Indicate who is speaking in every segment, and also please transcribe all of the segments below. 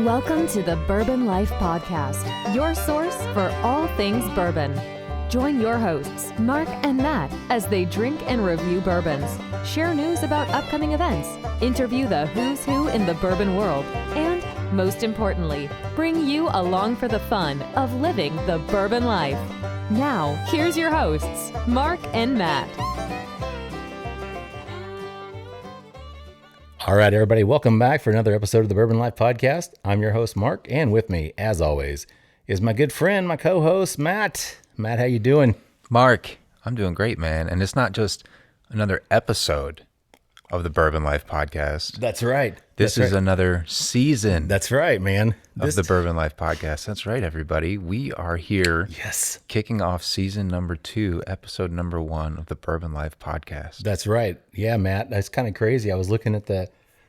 Speaker 1: Welcome to the Bourbon Life Podcast, your source for all things bourbon. Join your hosts, Mark and Matt, as they drink and review bourbons, share news about upcoming events, interview the who's who in the bourbon world, and, most importantly, bring you along for the fun of living the bourbon life. Now, here's your hosts, Mark and Matt.
Speaker 2: All right, everybody, welcome back for another episode of the Bourbon Life Podcast. I'm your host, Mark, and with me, as always, is my good friend, my co-host, Matt. Matt, how you doing?
Speaker 3: Mark, I'm doing great, man. And it's not just another episode of the Bourbon Life Podcast.
Speaker 2: That's right.
Speaker 3: This is another season.
Speaker 2: That's right, man.
Speaker 3: Of the Bourbon Life Podcast. That's right, everybody. We are here.
Speaker 2: Yes.
Speaker 3: Kicking off season number 2, episode number 1 of the Bourbon Life Podcast.
Speaker 2: That's right. Yeah, Matt. That's kind of crazy. I was looking at the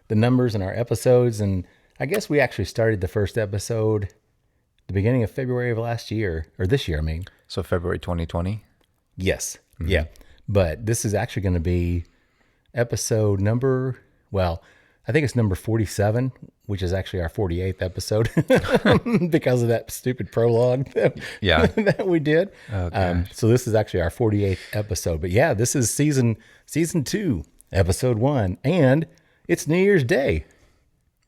Speaker 2: numbers in our episodes, and I guess we actually started the first episode the beginning of February of last year, or this year, I mean.
Speaker 3: So February 2020?
Speaker 2: Yes. Mm-hmm. Yeah. But this is actually going to be episode number, well, I think it's number 47, which is actually our 48th episode because of that stupid prologue that we did.
Speaker 3: Okay.
Speaker 2: So this is actually our 48th episode. But yeah, this is season 2, episode 1, and it's New Year's Day.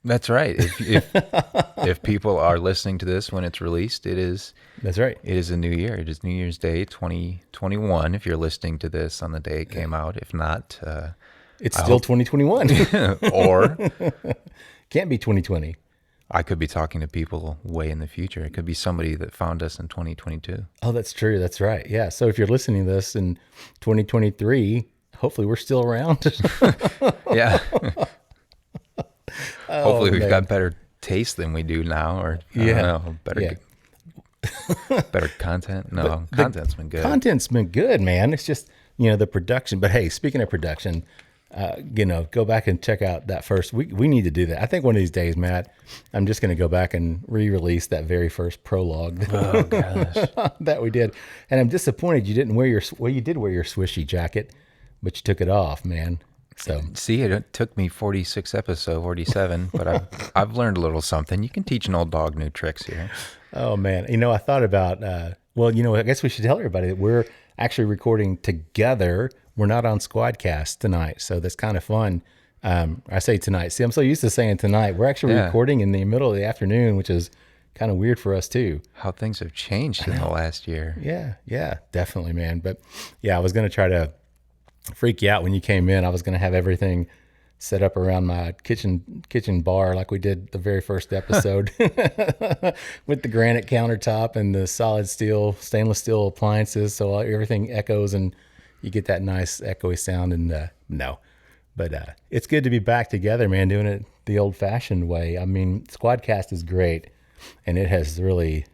Speaker 3: That's right. If people are listening to this when it's released, it is.
Speaker 2: That's right.
Speaker 3: It is a new year. It is New Year's Day 2021. If you're listening to this on the day it came out, if not,
Speaker 2: it's still 2021.
Speaker 3: Or
Speaker 2: can't be 2020.
Speaker 3: I could be talking to people way in the future. It could be somebody that found us in 2022.
Speaker 2: Oh, that's true. That's right. Yeah. So if you're listening to this in 2023, hopefully we're still around.
Speaker 3: Yeah. Hopefully we've
Speaker 2: man.
Speaker 3: got better taste than we do now, or I don't know, better content. No, content's been good.
Speaker 2: Content's been good, man. It's just, the production. But hey, speaking of production, go back and check out that first. We need to do that. I think one of these days, Matt, I'm just going to go back and re-release that very first prologue that we did. And I'm disappointed you didn't wear you did wear your swishy jacket, but you took it off, man. So
Speaker 3: see, it took me 47, but I've learned a little something. You can teach an old dog new tricks here.
Speaker 2: Oh man, I thought about. I guess we should tell everybody that we're actually recording together. We're not on Squadcast tonight, so that's kind of fun. I say tonight. See, I'm so used to saying tonight. We're actually recording in the middle of the afternoon, which is kind of weird for us too.
Speaker 3: How things have changed in the last year.
Speaker 2: Yeah, definitely, man. But yeah, I was going to try to freak you out when you came in. I was going to have everything set up around my kitchen bar like we did the very first episode with the granite countertop and the stainless steel appliances, so everything echoes and you get that nice echoey sound. And but it's good to be back together, man, doing it the old-fashioned way. I mean, Squadcast is great, and it has really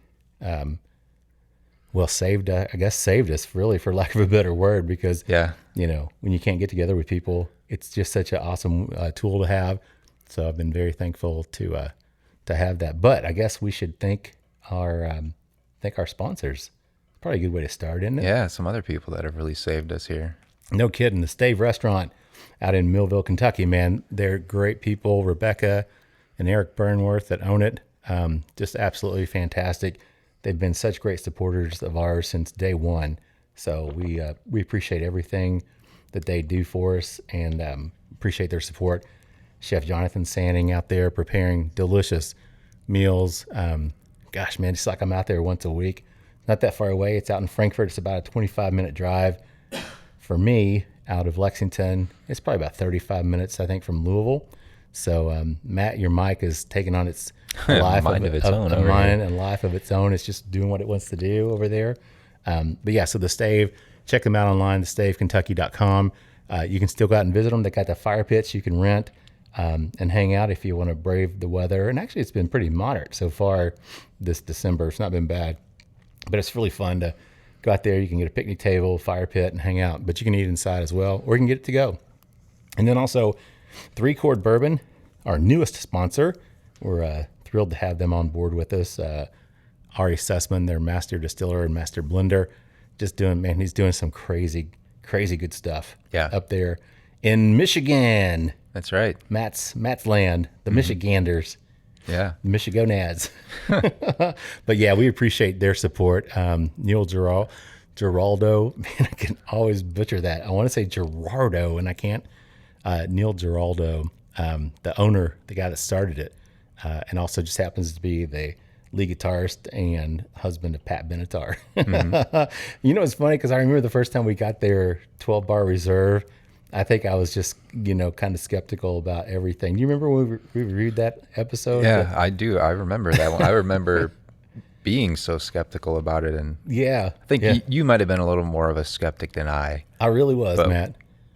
Speaker 2: saved us, really, for lack of a better word, because when you can't get together with people, it's just such an awesome tool to have. So I've been very thankful to have that. But I guess we should thank our sponsors. Probably a good way to start, isn't it?
Speaker 3: Yeah, some other people that have really saved us here.
Speaker 2: No kidding. The Stave Restaurant out in Millville, Kentucky, man. They're great people. Rebecca and Eric Burnworth that own it. Just absolutely fantastic. They've been such great supporters of ours since day one. So we appreciate everything that they do for us and appreciate their support. Chef Jonathan Sanning out there preparing delicious meals. Gosh, man, it's like I'm out there once a week. Not that far away. It's out in Frankfort. It's about a 25-minute drive. For me, out of Lexington, it's probably about 35 minutes, I think, from Louisville. So, Matt, your mic is taking on its life of its own. It's just doing what it wants to do over there. But yeah, so the Stave, check them out online, thestavekentucky.com. You can still go out and visit them. They got the fire pits you can rent and hang out if you want to brave the weather. And actually, it's been pretty moderate so far this December. It's not been bad, but it's really fun to go out there. You can get a picnic table, fire pit, and hang out. But you can eat inside as well, or you can get it to go. And then also, 3 Chord Bourbon, our newest sponsor. We're thrilled to have them on board with us. Ari Sussman, their master distiller and master blender, he's doing some crazy good stuff up there in Michigan.
Speaker 3: That's right.
Speaker 2: Matt's land, the Michiganders.
Speaker 3: Yeah.
Speaker 2: Michigonads. But yeah, we appreciate their support. Neil Giraldo, man, I can always butcher that. I want to say Gerardo, and I can't. Neil Giraldo, the owner, the guy that started it, and also just happens to be the lead guitarist and husband of Pat Benatar. You know, it's funny because I remember the first time we got their 12 bar reserve, I think I was just, kind of skeptical about everything. Do you remember when we reviewed that episode?
Speaker 3: Yeah, I do. I remember that one. I remember being so skeptical about it. And
Speaker 2: Yeah.
Speaker 3: I think you might have been a little more of a skeptic than I.
Speaker 2: I really was, Matt.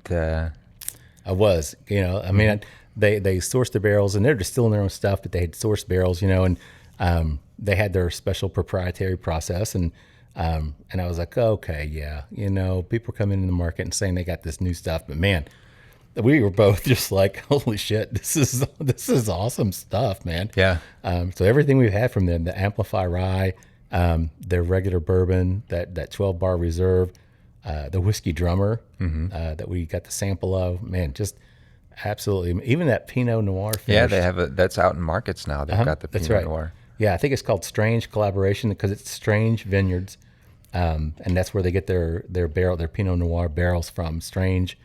Speaker 2: I was, I mean, they sourced the barrels and they're distilling their own stuff, but they had sourced barrels, and they had their special proprietary process. And I was like, okay, yeah, people are coming in the market and saying they got this new stuff, but man, we were both just like, holy shit, this is awesome stuff, man.
Speaker 3: Yeah.
Speaker 2: So everything we've had from them, the Amplify Rye, their regular bourbon, that 12 bar reserve, the Whiskey Drummer that we got the sample of, man, just absolutely. Even that Pinot Noir finish.
Speaker 3: Yeah, they have that's out in markets now. They've got the Pinot Noir.
Speaker 2: Yeah, I think it's called Strange Collaboration because it's Strange Vineyards, and that's where they get their Pinot Noir barrels from. Strange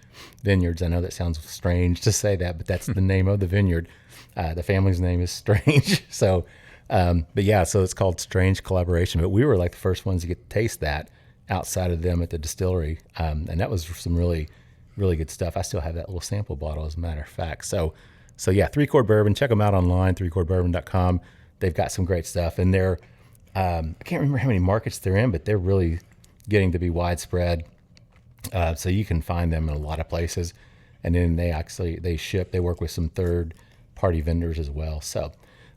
Speaker 2: Vineyards. I know that sounds strange to say that, but that's the name of the vineyard. The family's name is Strange. So, but yeah, so it's called Strange Collaboration. But we were like the first ones to get to taste that outside of them at the distillery, and that was some really, really good stuff. I still have that little sample bottle, as a matter of fact. So yeah, 3 Chord Bourbon. Check them out online, 3chordbourbon.com. They've got some great stuff, and they're I can't remember how many markets they're in, but they're really getting to be widespread. So you can find them in a lot of places, and then they ship. They work with some third-party vendors as well. So,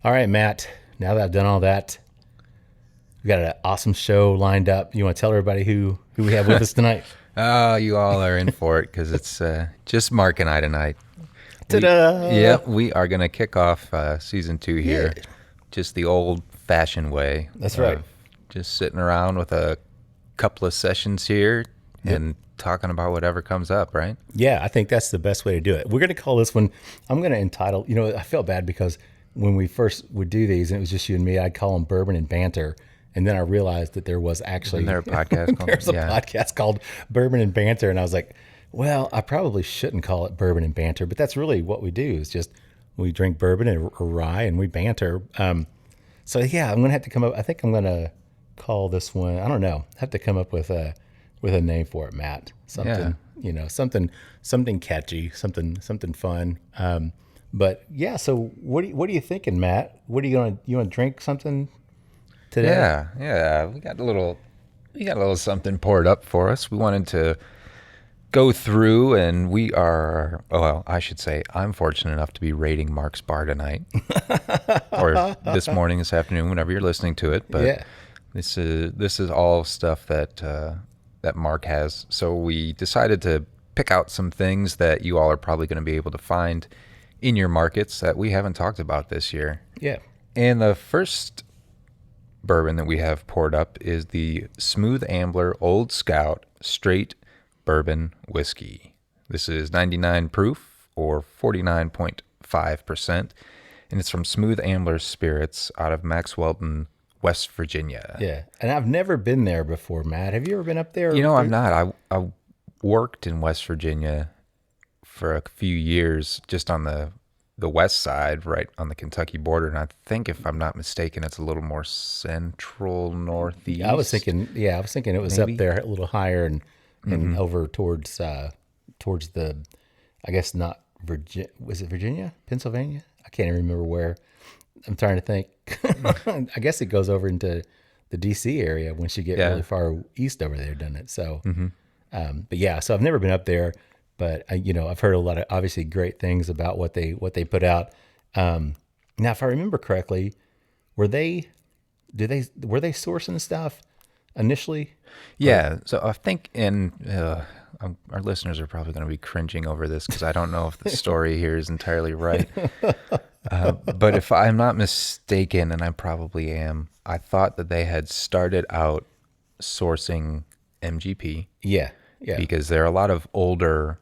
Speaker 2: all right, Matt. Now that I've done all that, we got an awesome show lined up. You want to tell everybody who we have with us tonight?
Speaker 3: Oh, you all are in for it because it's just Mark and I tonight.
Speaker 2: Ta-da!
Speaker 3: We are going to kick off season 2 here, just the old-fashioned way.
Speaker 2: That's right.
Speaker 3: Just sitting around with a couple of sessions here and talking about whatever comes up, right?
Speaker 2: Yeah, I think that's the best way to do it. We're going to call this one, I'm going to entitle, I felt bad because when we first would do these and it was just you and me, I'd call them Bourbon and Banter. And then I realized that there was actually
Speaker 3: a podcast
Speaker 2: podcast called Bourbon and Banter. And I was like, well, I probably shouldn't call it Bourbon and Banter, but that's really what we do is just we drink bourbon and rye and we banter. So yeah, I'm going to have to come up. I think I'm going to call this one, I don't know, have to come up with a name for it, Matt. Something, something catchy, something fun. But yeah, so what are you thinking, Matt? What are you want to drink something today?
Speaker 3: Yeah. We got a little something poured up for us. We wanted to go through, and I should say, I'm fortunate enough to be raiding Mark's bar tonight, or this morning, this afternoon, whenever you're listening to it. But this is all stuff that Mark has. So we decided to pick out some things that you all are probably going to be able to find in your markets that we haven't talked about this year.
Speaker 2: Yeah.
Speaker 3: And the first bourbon that we have poured up is the Smooth Ambler Old Scout Straight Bourbon Whiskey. This is 99 proof or 49.5%, and it's from Smooth Ambler Spirits out of Maxwellton, West Virginia.
Speaker 2: Yeah, and I've never been there before, Matt. Have you ever been up there?
Speaker 3: I'm not. I worked in West Virginia for a few years, just on the west side, right on the Kentucky border, and I think, if I'm not mistaken, it's a little more central northeast.
Speaker 2: I was thinking it was maybe up there a little higher and over towards the, I guess not Virginia. Was it Virginia, Pennsylvania? I can't even remember where. I'm trying to think. I guess it goes over into the DC area once you get really far east over there, doesn't it? So, but yeah, so I've never been up there, but I've heard a lot of obviously great things about what they put out. Now, if I remember correctly, were they sourcing stuff initially?
Speaker 3: Yeah. So I think our listeners are probably going to be cringing over this because I don't know if the story here is entirely right. But if I'm not mistaken, and I probably am, I thought that they had started out sourcing MGP.
Speaker 2: Yeah.
Speaker 3: Because there are a lot of older,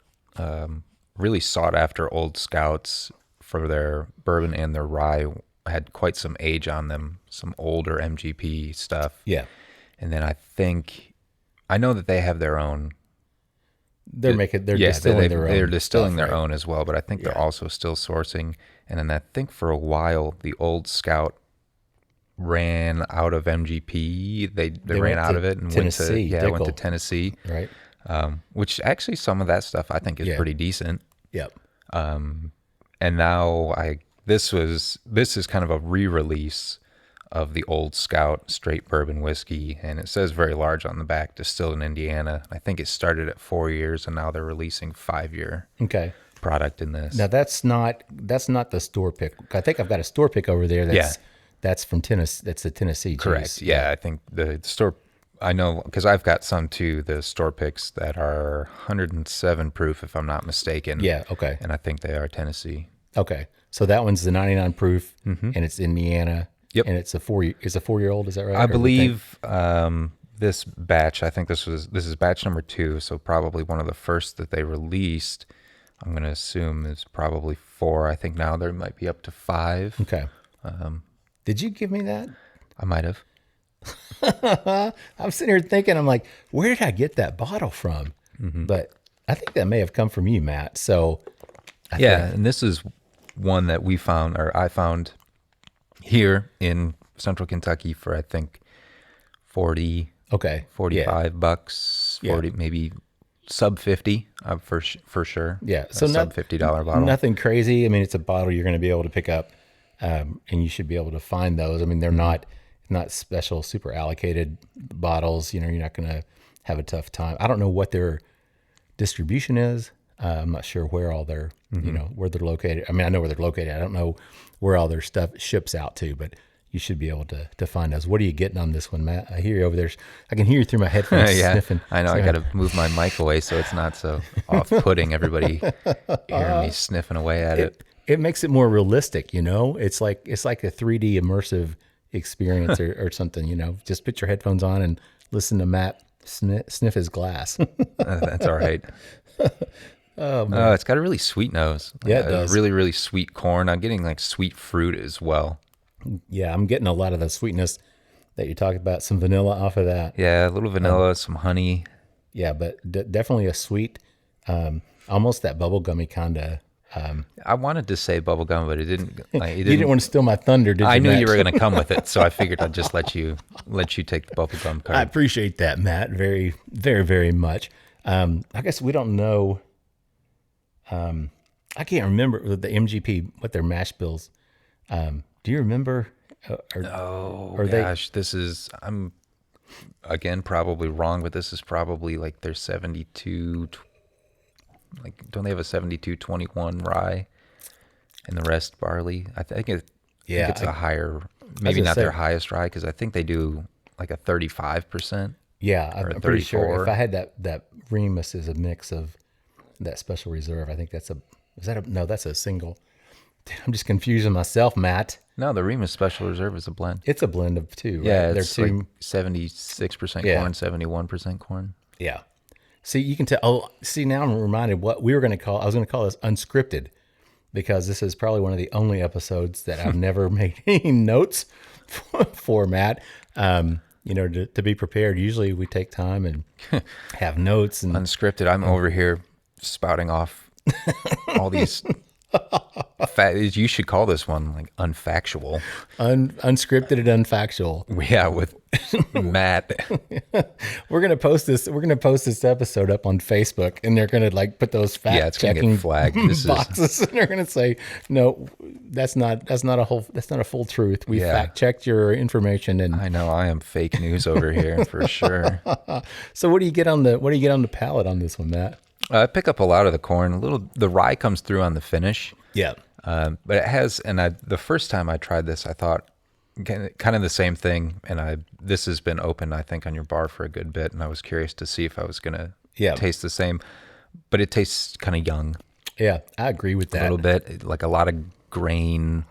Speaker 3: really sought after old scouts for their bourbon and their rye had quite some age on them, some older MGP stuff.
Speaker 2: Yeah.
Speaker 3: And then I know that they have their own.
Speaker 2: They're distilling their own.
Speaker 3: They're distilling
Speaker 2: stuff,
Speaker 3: their
Speaker 2: right?
Speaker 3: own as well, but I think they're also still sourcing. And then I think for a while, the Old Scout ran out of MGP. They ran out of it and went to Tennessee.
Speaker 2: Right.
Speaker 3: Which actually some of that stuff I think is pretty decent.
Speaker 2: Yep.
Speaker 3: And now this is kind of a re-release of the Old Scout straight bourbon whiskey, and it says very large on the back, distilled in Indiana. I think it started at 4 years, and now they're releasing 5-year product in this.
Speaker 2: Now that's not the store pick. I think I've got a store pick over there. That's from Tennessee. That's the Tennessee juice.
Speaker 3: Correct. Yeah, I think the store. I know because I've got some too. The store picks that are 107 proof, if I'm not mistaken.
Speaker 2: Yeah. Okay.
Speaker 3: And I think they are Tennessee.
Speaker 2: Okay. So that one's the 99 proof, and it's Indiana.
Speaker 3: Yep.
Speaker 2: And it's a 4-year-old. Is that right?
Speaker 3: I believe this batch. I think this is batch number 2. So probably one of the first that they released. I'm going to assume is probably 4. I think now there might be up to 5.
Speaker 2: Okay. Did you give me that?
Speaker 3: I might have.
Speaker 2: I'm sitting here thinking, I'm like, where did I get that bottle from? But I think that may have come from you, Matt. So
Speaker 3: and this is one that we found, or I found here in Central Kentucky for I think 45 bucks, 40 maybe sub 50 for sure.
Speaker 2: Yeah,
Speaker 3: so sub $50 bottle.
Speaker 2: Nothing crazy. I mean, it's a bottle you're going to be able to pick up, and you should be able to find those. I mean, they're not special, super allocated bottles. You're not going to have a tough time. I don't know what their distribution is. I'm not sure where all their, where they're located. I mean, I know where they're located. I don't know where all their stuff ships out to, but you should be able to find those. What are you getting on this one, Matt? I hear you over there. I can hear you through my headphones sniffing.
Speaker 3: I know. I got to move my mic away so it's not so off-putting. Everybody hearing me sniffing away at it.
Speaker 2: It makes it more realistic, It's like a 3D immersive experience or something, Just put your headphones on and listen to Matt sniff his glass.
Speaker 3: That's all right. Oh, it's got a really sweet nose.
Speaker 2: Yeah, it does.
Speaker 3: Really, really sweet corn. I'm getting like sweet fruit as well.
Speaker 2: Yeah, I'm getting a lot of the sweetness that you talked about. Some vanilla off of that.
Speaker 3: Yeah, a little vanilla, some honey.
Speaker 2: Yeah, but definitely a sweet, almost that bubblegummy kind of.
Speaker 3: I wanted to say bubblegum, but it didn't.
Speaker 2: You didn't want to steal my thunder, did you?
Speaker 3: I knew
Speaker 2: Matt?
Speaker 3: you were going to come with it, so I figured I'd just let you take the bubblegum card.
Speaker 2: I appreciate that, Matt, very, very, very much. I guess we don't know. I can't remember the MGP, what their mash bills. Do you remember?
Speaker 3: I'm again probably wrong, but this is probably like their 72. Don't they have a 72-21 rye, and the rest barley? I think it's a higher, maybe not their highest rye, because I think they do like a 35%.
Speaker 2: Yeah, I'm pretty sure. If I had that Remus is a mix of that special reserve, I think that's a single. I'm just confusing myself, Matt.
Speaker 3: No, the Remus Special Reserve is a blend.
Speaker 2: It's a blend of two. Right?
Speaker 3: Yeah, it's like 76% corn, 71% corn.
Speaker 2: Yeah. See, you can tell. Oh, see, now I'm reminded what we were going to call. I was going to call this Unscripted, because this is probably one of the only episodes that I've never made any notes for Matt. To be prepared. Usually we take time and have notes. And
Speaker 3: Unscripted. I'm over here spouting off all these. You should call this one like unfactual.
Speaker 2: Unscripted and unfactual.
Speaker 3: Yeah, with Matt.
Speaker 2: We're gonna post this episode up on Facebook, and they're gonna put those fact checking
Speaker 3: flagged.
Speaker 2: boxes, and they're gonna say, no, that's not a full truth. We fact checked your information, and
Speaker 3: I know I am fake news over here for sure.
Speaker 2: So what do you get on the palate on this one, Matt?
Speaker 3: I pick up a lot of the corn. The rye comes through on the finish.
Speaker 2: Yeah.
Speaker 3: But it has, the first time I tried this, I thought kind of the same thing. And this has been open, I think, on your bar for a good bit. And I was curious to see if I was going to taste the same, but it tastes kind of young.
Speaker 2: Yeah. I agree with that.
Speaker 3: A little bit, like a lot of grain.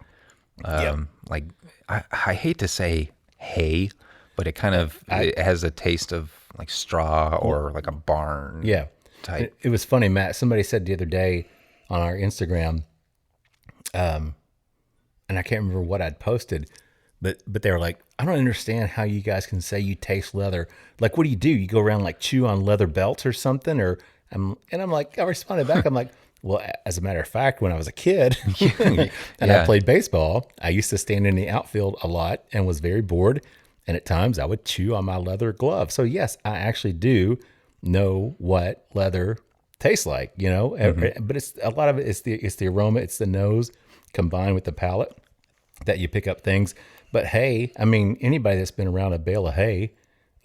Speaker 3: Like I hate to say hay, but it kind of, it has a taste of like straw or like a barn.
Speaker 2: Yeah. Type. It was funny, Matt. Somebody said the other day on our Instagram, and I can't remember what I'd posted, but they were like, I don't understand how you guys can say you taste leather. Like, what do? You go around like chew on leather belts or something? Or I'm like, I responded back. I'm like, well, as a matter of fact, when I was a kid and I played baseball, I used to stand in the outfield a lot and was very bored. And at times I would chew on my leather glove. So yes, I actually do know what leather tastes like, but it's a lot of it. It's the aroma. It's the nose combined with the palate that you pick up things. But hay, I mean, anybody that's been around a bale of hay,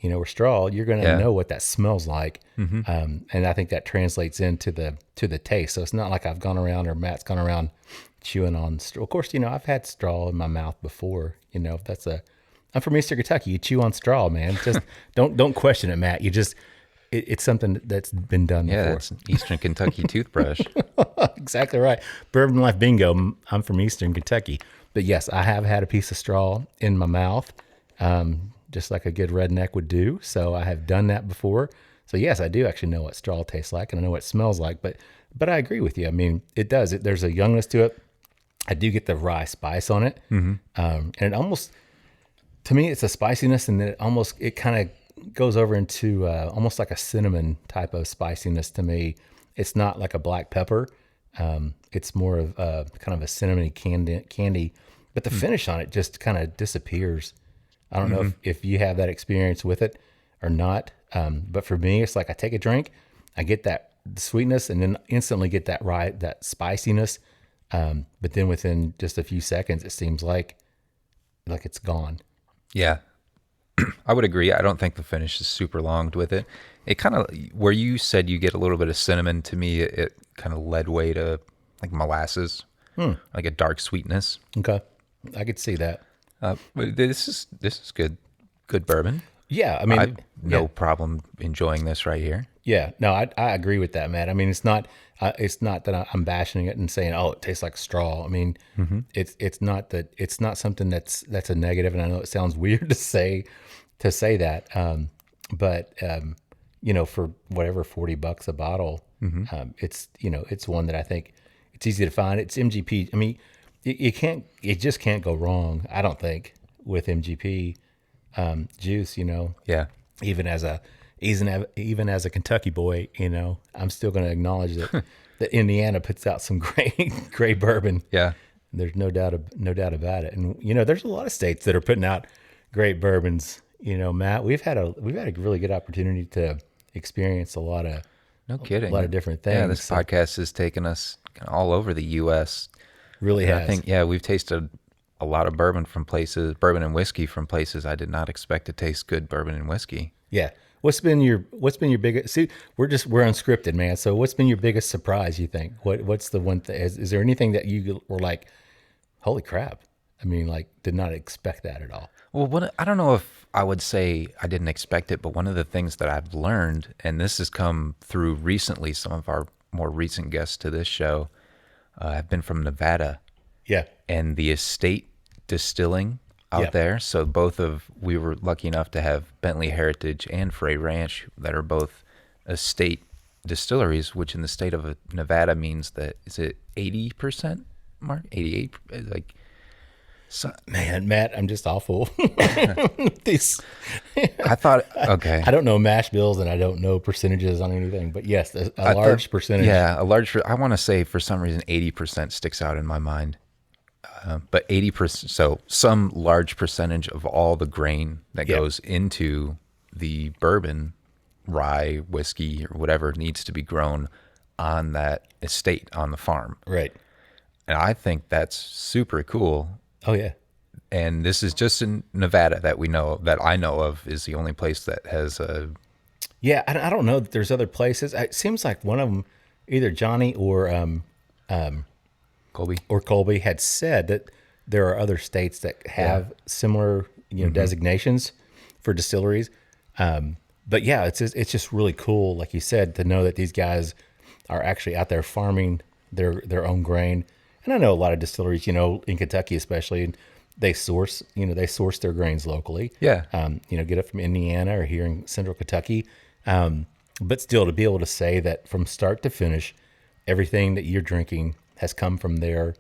Speaker 2: or straw, you're going to know what that smells like. And I think that translates into the taste. So it's not like I've gone around or Matt's gone around chewing on straw. Of course, I've had straw in my mouth before. I'm from Eastern Kentucky. You chew on straw, man. Just don't question it, Matt. It's something that's been done before.
Speaker 3: Yeah, it's an Eastern Kentucky toothbrush.
Speaker 2: Exactly right. Bourbon Life bingo. I'm from Eastern Kentucky. But yes, I have had a piece of straw in my mouth, just like a good redneck would do. So I have done that before. So yes, I do actually know what straw tastes like, and I know what it smells like. But I agree with you. I mean, it does. There's a youngness to it. I do get the rye spice on it, and it almost, to me, it's a spiciness, and then it kind of goes over into almost like a cinnamon type of spiciness to me. It's not like a black pepper. It's more of kind of a cinnamony candy, but the finish on it just kind of disappears. I don't know if you have that experience with it or not. But for me, it's like I take a drink, I get that sweetness, and then instantly get that spiciness. But then within just a few seconds, it seems like it's gone.
Speaker 3: Yeah, I would agree. I don't think the finish is super long with it. It kind of, where you said you get a little bit of cinnamon, to me, it kind of led way to like molasses, like a dark sweetness.
Speaker 2: Okay, I could see that.
Speaker 3: But this is good bourbon.
Speaker 2: Yeah, I mean,
Speaker 3: I've no problem enjoying this right here.
Speaker 2: Yeah, no, I agree with that, Matt. I mean, it's not that I'm bashing it and saying, oh, it tastes like straw. I mean, it's not that, it's not something that's a negative, and I know it sounds weird to say that, but for whatever $40 a bottle, it's one that I think it's easy to find. It's MGP. I mean, it just can't go wrong, I don't think, with MGP juice.
Speaker 3: Yeah.
Speaker 2: Even as a Kentucky boy, I'm still going to acknowledge that Indiana puts out some great bourbon.
Speaker 3: Yeah.
Speaker 2: There's no doubt about it. And there's a lot of states that are putting out great bourbons. Matt, we've had a really good opportunity to experience a lot of different things.
Speaker 3: Yeah, this podcast has taken us all over the U.S.
Speaker 2: Really has.
Speaker 3: I think we've tasted a lot of bourbon and whiskey from places I did not expect to taste good bourbon and whiskey.
Speaker 2: Yeah. What's been your biggest? See, we're unscripted, man. So what's been your biggest surprise, you think? What's the one thing? Is there anything that you were like, holy crap? I mean, like, did not expect that at all?
Speaker 3: Well, I don't know if I would say I didn't expect it, but one of the things that I've learned, and this has come through recently, some of our more recent guests to this show have been from Nevada.
Speaker 2: Yeah.
Speaker 3: And the estate distilling out there. So we were lucky enough to have Bentley Heritage and Frey Ranch that are both estate distilleries, which in the state of Nevada means that, is it 80%, Mark? 88? Like, so,
Speaker 2: man, Matt, I'm just awful.
Speaker 3: I thought, okay.
Speaker 2: I don't know mash bills and I don't know percentages on anything, but yes, a large percentage.
Speaker 3: Yeah, I want to say for some reason 80% sticks out in my mind. But 80%, so some large percentage of all the grain that goes into the bourbon, rye, whiskey, or whatever needs to be grown on that estate, on the farm.
Speaker 2: Right.
Speaker 3: And I think that's super cool.
Speaker 2: Oh, yeah.
Speaker 3: And this is just in Nevada that I know of, is the only place that has a...
Speaker 2: Yeah, I don't know that there's other places. It seems like one of them, either Johnny or... Colby had said that there are other states that have similar, designations for distilleries. But yeah, it's just really cool, like you said, to know that these guys are actually out there farming their own grain. And I know a lot of distilleries, in Kentucky especially, they source their grains locally.
Speaker 3: Yeah.
Speaker 2: Get it from Indiana or here in Central Kentucky. But still, to be able to say that from start to finish, everything that you're drinking has come from their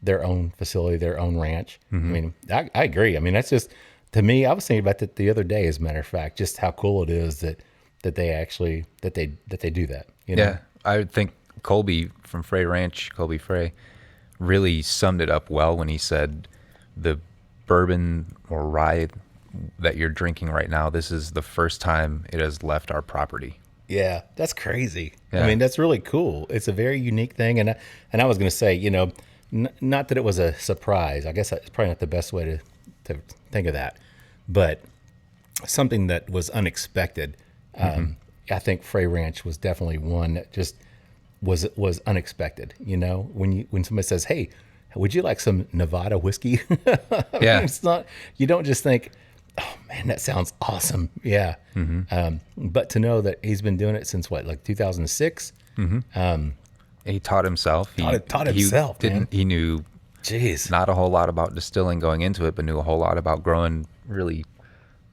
Speaker 2: their own facility, their own ranch. I mean, I agree. I mean, that's just, to me, I was thinking about that the other day, as a matter of fact, just how cool it is that they actually, that they do that. You know?
Speaker 3: Yeah, I would think Colby from Frey Ranch, Colby Frey, really summed it up well when he said the bourbon or rye that you're drinking right now, this is the first time it has left our property.
Speaker 2: Yeah, that's crazy.
Speaker 3: Yeah.
Speaker 2: I mean, that's really cool. It's a very unique thing. And I was going to say, you know, not that it was a surprise. I guess that's probably not the best way to think of that. But something that was unexpected. I think Frey Ranch was definitely one that just was unexpected. You know, when somebody says, "Hey, would you like some Nevada whiskey?"
Speaker 3: Yeah.
Speaker 2: It's not, you don't just think, "Oh man, that sounds awesome." Yeah. But to know that he's been doing it since what, like 2006?
Speaker 3: He taught himself.
Speaker 2: Taught himself, man.
Speaker 3: He knew
Speaker 2: Jeez.
Speaker 3: not a whole lot about distilling going into it, but knew a whole lot about growing really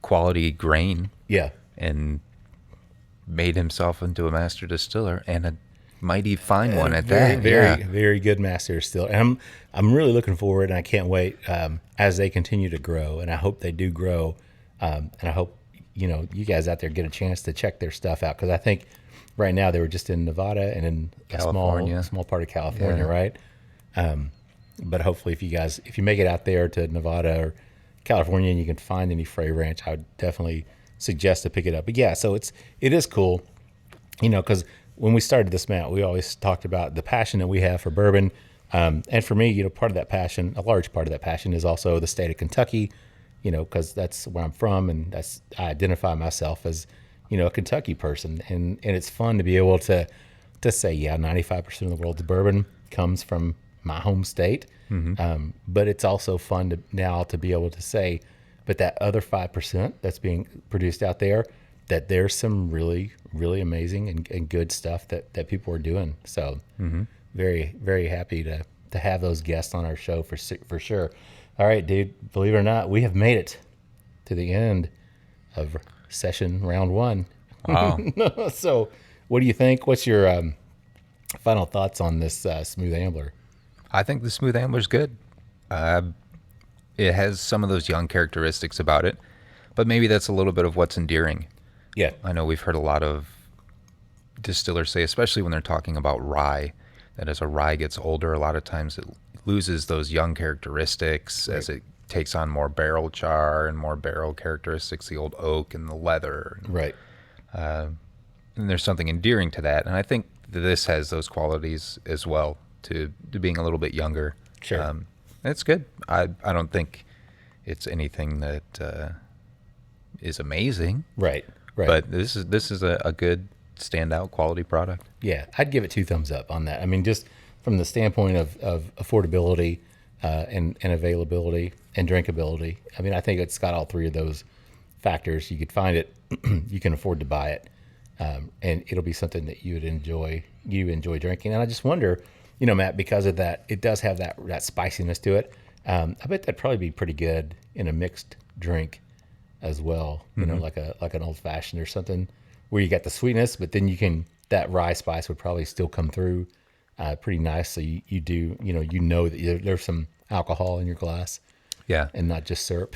Speaker 3: quality grain.
Speaker 2: Yeah.
Speaker 3: And made himself into a master distiller, and a mighty fine one at
Speaker 2: very,
Speaker 3: that.
Speaker 2: Very,
Speaker 3: Yeah.
Speaker 2: very good master distiller. And I'm really looking forward, and I can't wait as they continue to grow. And I hope they do grow. And I hope, you know, you guys out there get a chance to check their stuff out, because I think right now they were just in Nevada and in
Speaker 3: California.
Speaker 2: a small part of California,
Speaker 3: Yeah.
Speaker 2: right? But hopefully, if you make it out there to Nevada or California and you can find any Frey Ranch, I would definitely suggest to pick it up. But yeah, so it is cool, you know, because when we started this, Matt, we always talked about the passion that we have for bourbon. And for me, you know, part of that passion, a large part of that passion, is also the state of Kentucky, you know, because that's where I'm from, and I identify myself as, you know, a Kentucky person, and it's fun to be able to say, yeah, 95% of the world's bourbon comes from my home state. But it's also fun now to be able to say, but that other 5% that's being produced out there, that there's some really, really amazing and good stuff that people are doing. So very, very happy to have those guests on our show for sure. All right, dude, believe it or not, we have made it to the end of session round 1.
Speaker 3: Wow.
Speaker 2: So what do you think? What's your final thoughts on this Smooth Ambler?
Speaker 3: I think the Smooth Ambler's good. It has some of those young characteristics about it, but maybe that's a little bit of what's endearing.
Speaker 2: Yeah.
Speaker 3: I know we've heard a lot of distillers say, especially when they're talking about rye, that as a rye gets older, a lot of times it loses those young characteristics as it takes on more barrel char and more barrel characteristics, the old oak and the leather.
Speaker 2: Right.
Speaker 3: And there's something endearing to that. And I think that this has those qualities as well, to being a little bit younger.
Speaker 2: Sure.
Speaker 3: It's good. I don't think it's anything that is amazing.
Speaker 2: Right.
Speaker 3: But this is a good standout quality product.
Speaker 2: Yeah, I'd give it 2 thumbs up on that. I mean, just from the standpoint of affordability and availability and drinkability. I mean, I think it's got all 3 of those factors. You could find it, you can afford to buy it, and it'll be something that you would enjoy drinking. And I just wonder, you know, Matt, because of that, it does have that spiciness to it. I bet that'd probably be pretty good in a mixed drink as well. You know, like an old fashioned or something, where you got the sweetness, but then that rye spice would probably still come through pretty nice. So you know that there's some alcohol in your glass.
Speaker 3: Yeah.
Speaker 2: And not just syrup.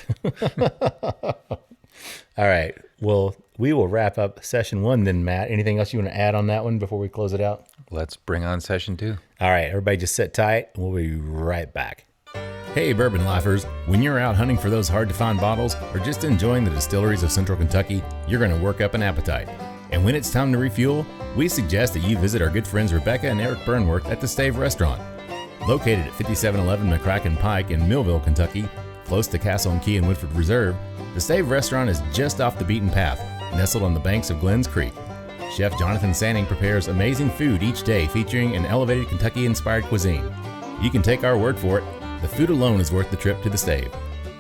Speaker 2: All right. Well, we will wrap up session 1 then, Matt. Anything else you want to add on that one before we close it out?
Speaker 3: Let's bring on session 2.
Speaker 2: All right. Everybody just sit tight. We'll be right back.
Speaker 4: Hey, Bourbon Lifers. When you're out hunting for those hard-to-find bottles or just enjoying the distilleries of Central Kentucky, you're going to work up an appetite. And when it's time to refuel, we suggest that you visit our good friends Rebecca and Eric Burnworth at the Stave Restaurant. Located at 5711 McCracken Pike in Millville, Kentucky, close to Castle and Key and Woodford Reserve, the Stave Restaurant is just off the beaten path, nestled on the banks of Glens Creek. Chef Jonathan Sanning prepares amazing food each day featuring an elevated Kentucky-inspired cuisine. You can take our word for it, the food alone is worth the trip to the Stave.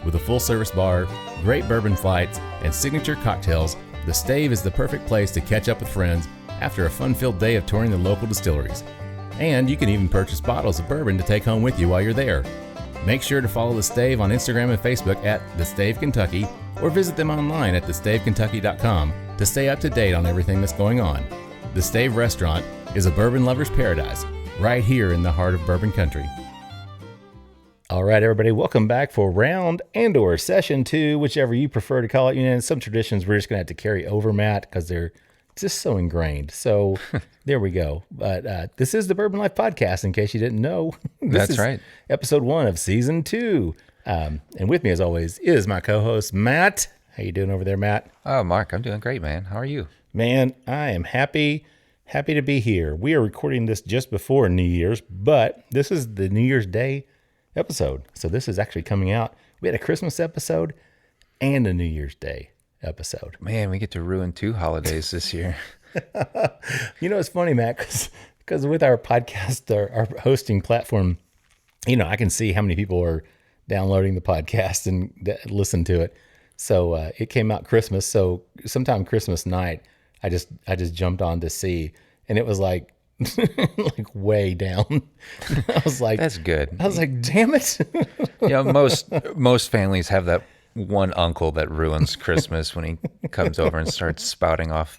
Speaker 4: With a full-service bar, great bourbon flights, and signature cocktails, the Stave is the perfect place to catch up with friends after a fun-filled day of touring the local distilleries. And you can even purchase bottles of bourbon to take home with you while you're there. Make sure to follow the Stave on Instagram and Facebook at The Stave Kentucky, or visit them online at thestavekentucky.com to stay up to date on everything that's going on. The Stave Restaurant is a bourbon lover's paradise right here in the heart of bourbon country.
Speaker 2: All right, everybody, welcome back for round and or session 2, whichever you prefer to call it. You know, some traditions we're just going to have to carry over, Matt, because they're just so ingrained. So there we go. But this is the Bourbon Life Podcast, in case you didn't know.
Speaker 3: That's right.
Speaker 2: Episode 1 of Season 2. And with me, as always, is my co-host, Matt. How you doing over there, Matt?
Speaker 3: Oh, Mark, I'm doing great, man. How are you?
Speaker 2: Man, I am happy to be here. We are recording this just before New Year's, but this is the New Year's Day episode. So this is actually coming out. We had a Christmas episode and a New Year's Day episode.
Speaker 3: Man, we get to ruin 2 holidays this year.
Speaker 2: You know, it's funny, Matt, because with our podcast, our hosting platform, you know, I can see how many people are downloading the podcast and listen to it. So it came out Christmas. So sometime Christmas night, I just jumped on to see, and it was like way down. I was like,
Speaker 3: that's good.
Speaker 2: I was like, damn it.
Speaker 3: You know, most families have that one uncle that ruins Christmas when he comes over and starts spouting off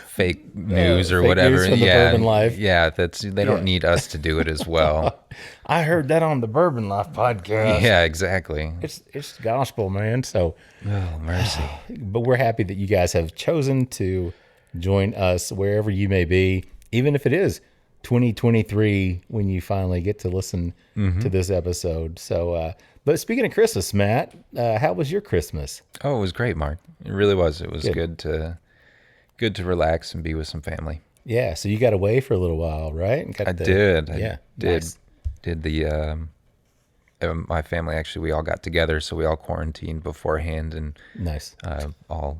Speaker 3: fake news or
Speaker 2: fake
Speaker 3: whatever.
Speaker 2: News from the Bourbon Life.
Speaker 3: Yeah, they don't need us to do it as well.
Speaker 2: I heard that on the Bourbon Life podcast.
Speaker 3: Yeah, exactly.
Speaker 2: It's gospel, man. So,
Speaker 3: oh, mercy.
Speaker 2: But we're happy that you guys have chosen to join us wherever you may be, even if it is 2023 when you finally get to listen to this episode. So, but speaking of Christmas, Matt, how was your Christmas?
Speaker 3: Oh, it was great, Mark. It really was. It was good to relax and be with some family.
Speaker 2: Yeah. So you got away for a little while, right?
Speaker 3: I did.
Speaker 2: Nice.
Speaker 3: Did the my family, actually, we all got together, so we all quarantined beforehand, and
Speaker 2: nice.
Speaker 3: At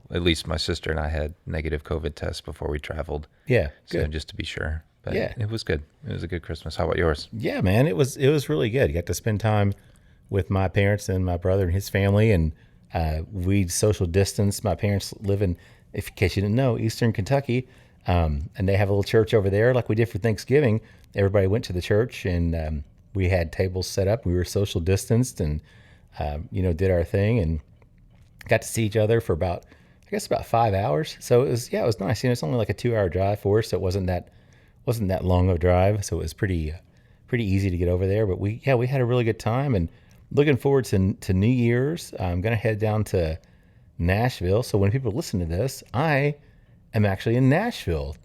Speaker 3: least my sister and I had negative COVID tests before we traveled.
Speaker 2: Yeah,
Speaker 3: so
Speaker 2: good.
Speaker 3: Just to be sure. But
Speaker 2: yeah,
Speaker 3: it was good. It was a good Christmas. How about yours?
Speaker 2: Yeah, man, it was really good. You got to spend time with my parents and my brother and his family, and we social distance. My parents live in, in case you didn't know, Eastern Kentucky, and they have a little church over there, like we did for Thanksgiving. Everybody went to the church, and we had tables set up. We were social distanced, and did our thing, and got to see each other for about 5 hours. So it was nice. You know, it's only like a 2-hour drive for us, so it wasn't that long of a drive. So it was pretty easy to get over there. But we had a really good time, and looking forward to New Year's. I'm gonna head down to Nashville. So when people listen to this, I am actually in Nashville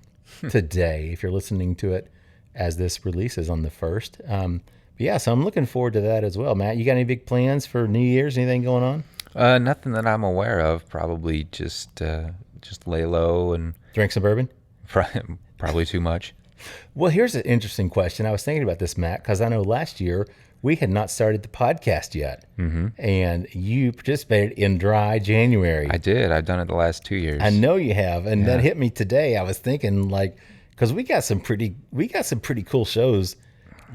Speaker 2: today. If you're listening to it as this releases on the 1st. So I'm looking forward to that as well. Matt, you got any big plans for New Year's? Anything going on?
Speaker 3: Nothing that I'm aware of. Probably just lay low and
Speaker 2: drink some bourbon.
Speaker 3: Probably too much.
Speaker 2: Well, here's an interesting question. I was thinking about this, Matt, because I know last year we had not started the podcast yet, and you participated in Dry January.
Speaker 3: I did. I've done it the last 2 years.
Speaker 2: I know you have, and that hit me today. I was thinking, because we got some pretty cool shows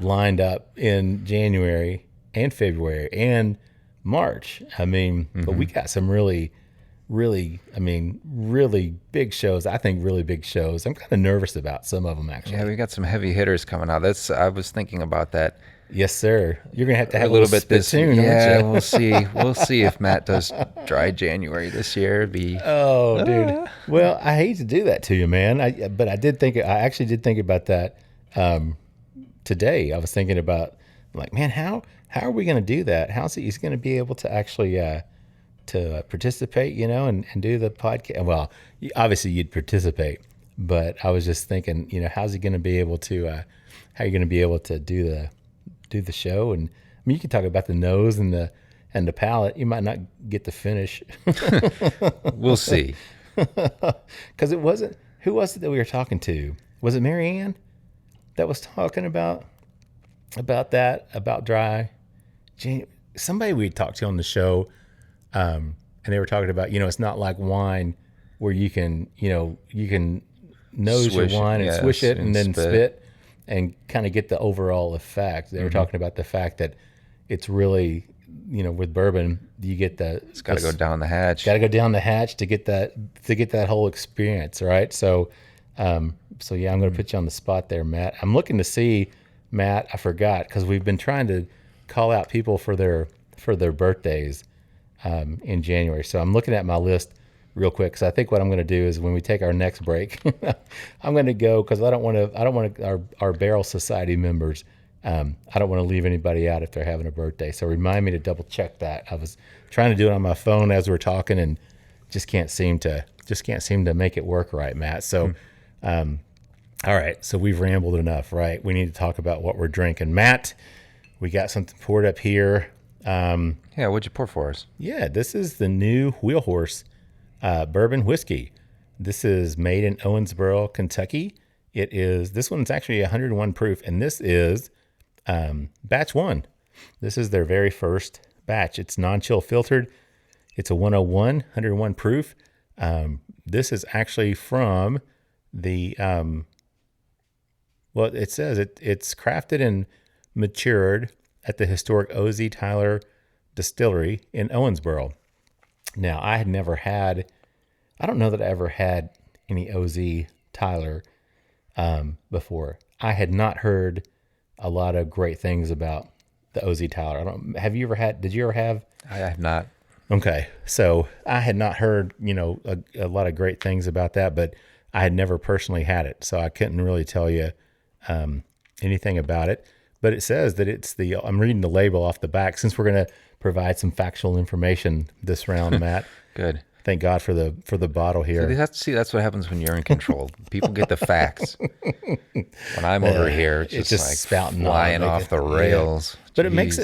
Speaker 2: lined up in January and February and March. I mean, but we got some really big shows. I think really big shows. I'm kind of nervous about some of them, actually.
Speaker 3: Yeah, we got some heavy hitters coming out. I was thinking about that.
Speaker 2: Yes, sir. You're gonna have to have
Speaker 3: a little bit this
Speaker 2: spittoon,
Speaker 3: yeah,
Speaker 2: aren't you?
Speaker 3: we'll see. We'll see if Matt does Dry January this year.
Speaker 2: Oh, dude. Well, I hate to do that to you, man. I actually did think about that today. I was thinking about, man, how are we going to do that? How's he's going to be able to actually to participate, and do the podcast? Well, obviously you'd participate, but I was just thinking, how's he going to be able to? How are you going to be able to do the show? And I mean, you can talk about the nose and the palate. You might not get to finish.
Speaker 3: We'll see.
Speaker 2: Because it wasn't. Who was it that we were talking to? Was it Mary Ann that was talking about Dry January? Somebody we talked to on the show, and they were talking about, it's not like wine where you can nose
Speaker 3: Swish
Speaker 2: your wine
Speaker 3: it,
Speaker 2: and
Speaker 3: yeah,
Speaker 2: swish it and then
Speaker 3: spit.
Speaker 2: spit and kind of get the overall effect. They were talking about the fact that it's really, with bourbon, you get
Speaker 3: It's got to go down the hatch.
Speaker 2: Got to go down the hatch to get that whole experience, right? So, I'm going to put you on the spot there, Matt. I'm looking to see, Matt. I forgot because we've been trying to call out people for their birthdays in January. So I'm looking at my list real quick because I think what I'm going to do is when we take our next break, I'm going to go because I don't want our Barrel Society members I don't want to leave anybody out if they're having a birthday. So remind me to double check that. I was trying to do it on my phone as we're talking and just can't seem to make it work right, Matt. So, all right. So we've rambled enough, right? We need to talk about what we're drinking. Matt, we got something poured up here.
Speaker 3: Yeah. What'd you pour for us?
Speaker 2: Yeah, this is the new Wheel Horse bourbon whiskey. This is made in Owensboro, Kentucky. This one's actually 101 proof, and this is batch 1. This is their very first batch. It's non-chill filtered. It's a 101 proof. This is actually from the, it says it's crafted and matured at the historic O.Z. Tyler Distillery in Owensboro. Now, I don't know that I ever had any O.Z. Tyler before. I had not heard a lot of great things about the O.Z. Tyler. Did you ever have?
Speaker 3: I have not.
Speaker 2: Okay. So I had not heard, a lot of great things about that, but I had never personally had it. So I couldn't really tell you anything about it. But it says that I'm reading the label off the back since we're going to provide some factual information this round, Matt.
Speaker 3: Good.
Speaker 2: Thank God for the bottle here.
Speaker 3: That's what happens when you're in control. People get the facts. When I'm over here, it's just like spouting flying off the rails.
Speaker 2: Yeah. But it makes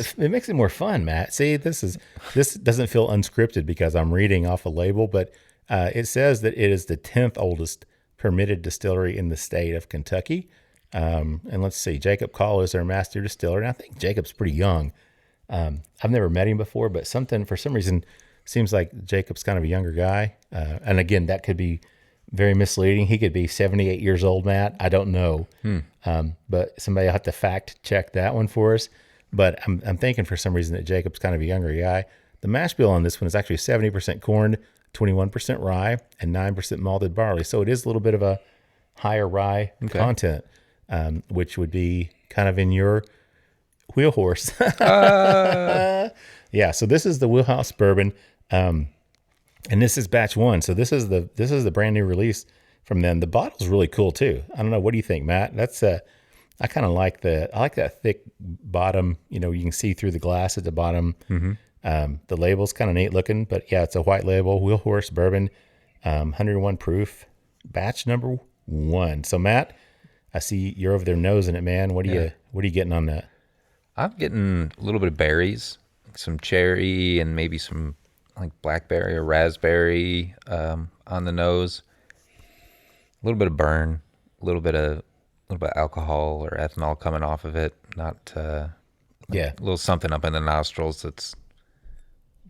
Speaker 2: it more fun, Matt. See, this doesn't feel unscripted because I'm reading off a label, but it says that it is the 10th oldest permitted distillery in the state of Kentucky. And let's see, Jacob Call is their master distiller, and I think Jacob's pretty young. I've never met him before, but for some reason, seems like Jacob's kind of a younger guy. And again, that could be very misleading. He could be 78 years old, Matt. I don't know. But somebody will have to fact check that one for us. But I'm thinking for some reason that Jacob's kind of a younger guy. The mash bill on this one is actually 70% corn, 21% rye, and 9% malted barley. So it is a little bit of a higher rye content, which would be kind of in your wheelhorse. Yeah. So this is the Wheel Horse Bourbon. And this is batch 1. So this is the brand new release from them. The bottle's really cool too. I don't know. What do you think, Matt? I kind of like that thick bottom, you can see through the glass at the bottom. The label's kind of neat looking, but yeah, it's a white label, Wheel Horse Bourbon, 101 proof, batch number 1. So Matt, I see you're over there nosing it, man. What are you getting on that?
Speaker 3: I'm getting a little bit of berries, some cherry and maybe some like blackberry or raspberry on the nose. A little bit of burn, a little bit of alcohol or ethanol coming off of it. Not a little something up in the nostrils that's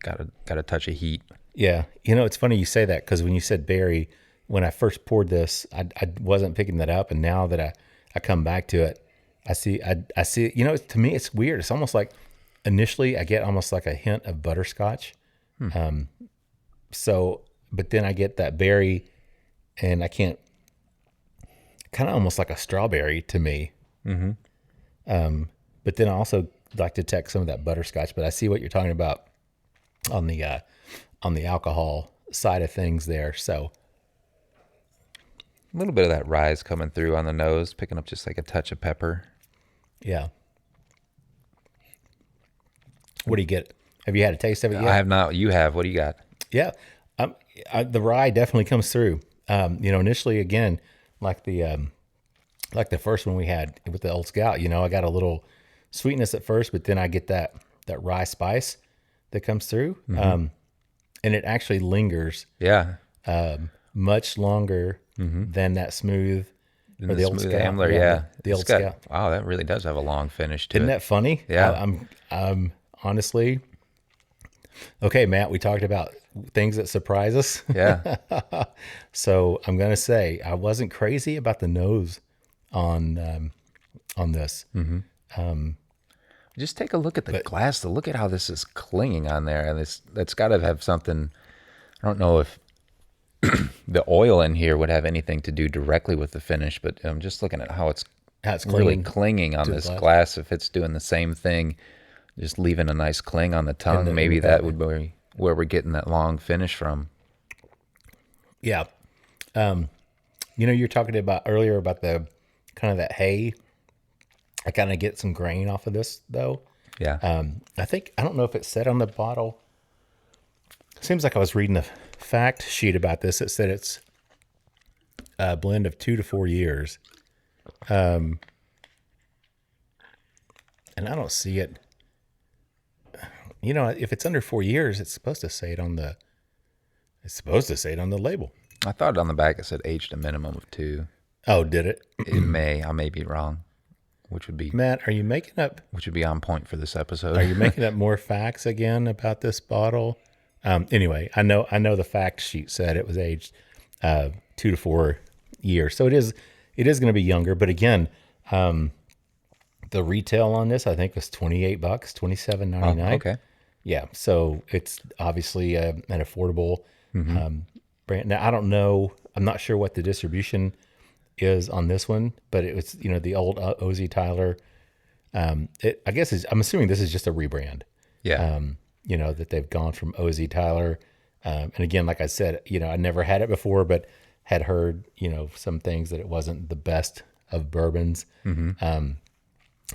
Speaker 3: got a touch of heat. Yeah,
Speaker 2: it's funny you say that because when you said berry, when I first poured this, I wasn't picking that up, and now that I come back to it, I see. To me, it's weird. It's almost like initially I get almost like a hint of butterscotch. But then I get that berry, and I can't. Kind of almost like a strawberry to me. But then I also like to detect some of that butterscotch. But I see what you're talking about on the alcohol side of things there. So
Speaker 3: a little bit of that rye is coming through on the nose, picking up just like a touch of pepper.
Speaker 2: Yeah. What do you get? Have you had a taste of it yet?
Speaker 3: I have not. You have. What do you got?
Speaker 2: Yeah. The rye definitely comes through. Initially, again, like the first one we had with the Old Scout, I got a little sweetness at first, but then I get that rye spice that comes through. And it actually lingers.
Speaker 3: Yeah.
Speaker 2: Much longer than that smooth or the Old Scout.
Speaker 3: Ambler, yeah.
Speaker 2: The Old Scout.
Speaker 3: Wow, that really does have a long finish to it.
Speaker 2: Isn't that funny?
Speaker 3: Yeah.
Speaker 2: I'm honestly, okay, Matt, we talked about things that surprise us.
Speaker 3: Yeah.
Speaker 2: So I'm going to say I wasn't crazy about the nose on this.
Speaker 3: Just take a look at the glass. Look at how this is clinging on there. And that's got to have something. I don't know if the oil in here would have anything to do directly with the finish, but I'm just looking at how it's really clinging on this glass. If it's doing the same thing, just leaving a nice cling on the tongue, maybe that would be where we're getting that long finish from.
Speaker 2: Yeah. You're talking about earlier about the kind of that hay. I kind of get some grain off of this though.
Speaker 3: Yeah.
Speaker 2: I don't know if it said on the bottle. Seems like I was reading a fact sheet about this. It said it's a blend of 2 to 4 years. And I don't see it. You know, if it's under 4 years, it's supposed to say it on the label.
Speaker 3: I thought on the back it said aged a minimum of 2.
Speaker 2: Oh, did it?
Speaker 3: It may. I may be wrong, which would be
Speaker 2: Matt, are you making up?
Speaker 3: which would be on point for this episode.
Speaker 2: Are you making up more facts again about this bottle? Anyway, I know the fact sheet said it was aged 2 to 4 years, so it is going to be younger. But again, the retail on this I think was $28, $27.99.
Speaker 3: Oh, okay.
Speaker 2: Yeah, so it's obviously an affordable brand. Now I don't know. I'm not sure what the distribution is on this one, but it was the old OZ Tyler. I'm assuming this is just a rebrand.
Speaker 3: Yeah.
Speaker 2: That they've gone from OZ Tyler. And again, like I said, I never had it before, but had heard, some things that it wasn't the best of bourbons.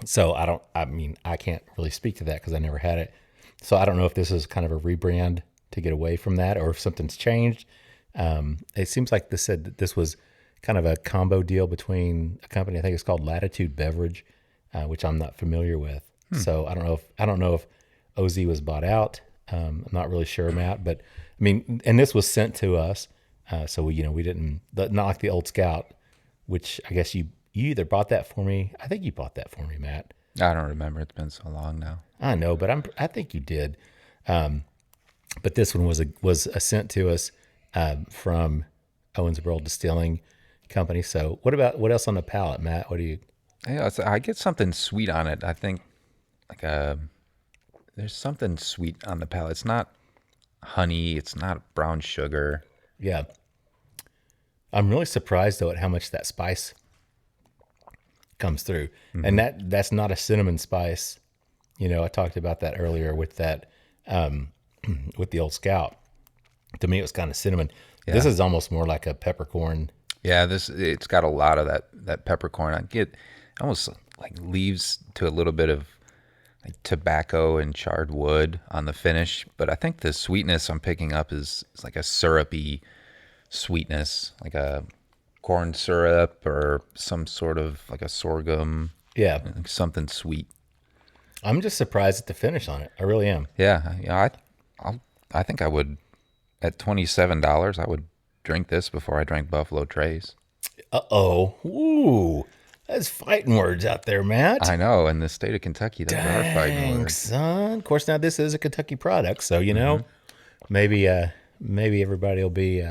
Speaker 2: So I can't really speak to that because I never had it. So I don't know if this is kind of a rebrand to get away from that or if something's changed. It seems like this said that this was kind of a combo deal between a company, I think it's called Latitude Beverage, which I'm not familiar with. So I don't know if OZ was bought out. I'm not really sure, Matt, but and this was sent to us. So we didn't, not like the Old Scout, which I guess you either bought that for me. I think you bought that for me, Matt.
Speaker 3: I don't remember. It's been so long now.
Speaker 2: I know, but I think you did. But this one was sent to us from Owensboro Distilling Company. So what else on the palate, Matt? What do you?
Speaker 3: Yeah, I get something sweet on it. I think there's something sweet on the palate. It's not honey. It's not brown sugar.
Speaker 2: Yeah. I'm really surprised though at how much that spice comes through. And that's not a cinnamon spice. I talked about that earlier with that, with the Old Scout. To me, it was kind of cinnamon. Yeah. This is almost more like a peppercorn.
Speaker 3: Yeah, it's got a lot of that peppercorn. I get almost like leaves to a little bit of like tobacco and charred wood on the finish. But I think the sweetness I'm picking up is like a syrupy sweetness, like a corn syrup or some sort of like a sorghum.
Speaker 2: Yeah.
Speaker 3: Like something sweet.
Speaker 2: I'm just surprised at the finish on it. I really am.
Speaker 3: Yeah. I think I would, at $27, I would drink this before I drank Buffalo Trace.
Speaker 2: Uh-oh. Ooh. That's fighting words out there, Matt.
Speaker 3: I know. In the state of Kentucky, those are fighting words.
Speaker 2: Son. Of course, now this is a Kentucky product, so, maybe everybody will be,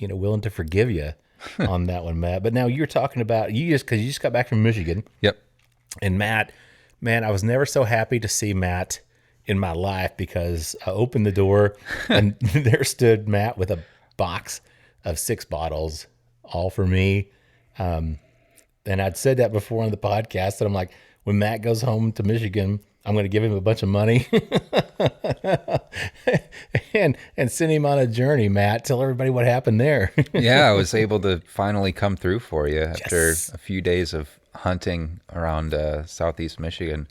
Speaker 2: willing to forgive you on that one, Matt. But now you're talking about, because you just got back from Michigan.
Speaker 3: Yep.
Speaker 2: And Matt, man, I was never so happy to see Matt in my life because I opened the door and there stood Matt with a box of 6 bottles, all for me. And I'd said that before on the podcast that I'm like, when Matt goes home to Michigan, I'm going to give him a bunch of money and send him on a journey, Matt. Tell everybody what happened there.
Speaker 3: Yeah, I was able to finally come through for you after a few days of hunting around southeast Michigan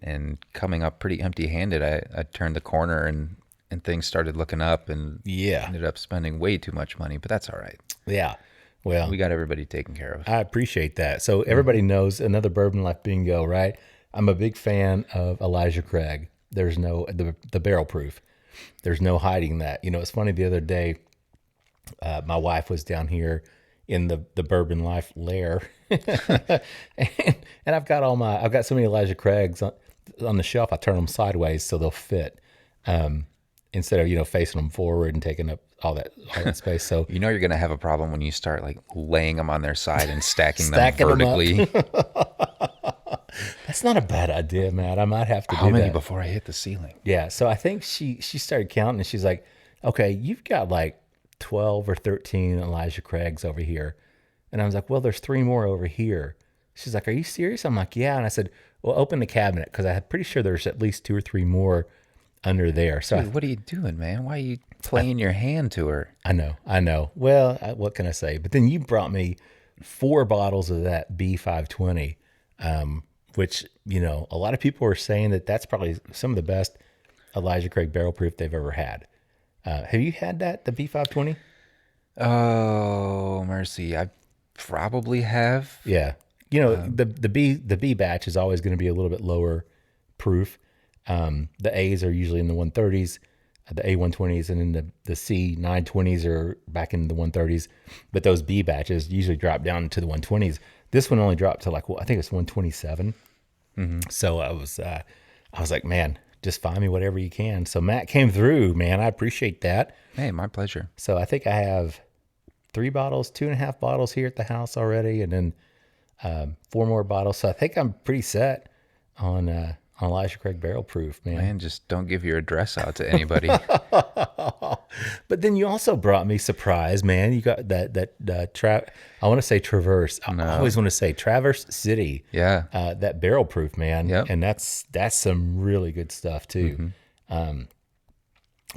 Speaker 3: and coming up pretty empty-handed. I turned the corner and things started looking up and ended up spending way too much money, but that's all right.
Speaker 2: Yeah. Well,
Speaker 3: we got everybody taken care of.
Speaker 2: I appreciate that. So everybody knows another Bourbon Life bingo, right? I'm a big fan of Elijah Craig. There's no, the barrel proof. There's no hiding that. It's funny, the other day, my wife was down here in the Bourbon Life lair and I've got so many Elijah Craigs on the shelf. I turn them sideways so they'll fit, instead of, facing them forward and taking up all that space. So
Speaker 3: you're going to have a problem when you start like laying them on their side and stacking them vertically.
Speaker 2: That's not a bad idea, Matt. I might have to do that.
Speaker 3: How many before I hit the ceiling?
Speaker 2: Yeah. So I think she started counting and she's like, okay, you've got like 12 or 13 Elijah Craigs over here. And I was like, well, there's 3 more over here. She's like, are you serious? I'm like, yeah. And I said, well, open the cabinet because I'm pretty sure there's at least 2 or 3 more under there. So
Speaker 3: dude, what are you doing, man? Why are you playing your hand to her?
Speaker 2: I know. Well, what can I say? But then you brought me 4 bottles of that B520, which, a lot of people are saying that that's probably some of the best Elijah Craig barrel proof they've ever had. Have you had that, the B520?
Speaker 3: Oh, mercy. I probably have.
Speaker 2: Yeah. The B batch is always going to be a little bit lower proof. The A's are usually in the 130s, the A120s, and then the C920s are back in the 130s. But those B batches usually drop down to the 120s. This one only dropped to I think it's 127. Mm-hmm. So I was like, man, just find me whatever you can. So Matt came through, man. I appreciate that.
Speaker 3: Hey, my pleasure.
Speaker 2: So I think I have 3 bottles, 2.5 bottles here at the house already, and then 4 more bottles. So I think I'm pretty set on Elijah Craig barrel proof, man.
Speaker 3: Man, just don't give your address out to anybody.
Speaker 2: But then you also brought me surprise, man. You got I want to say Traverse. I always want to say Traverse City.
Speaker 3: Yeah.
Speaker 2: That barrel proof, man.
Speaker 3: Yep.
Speaker 2: And that's some really good stuff too. Mm-hmm.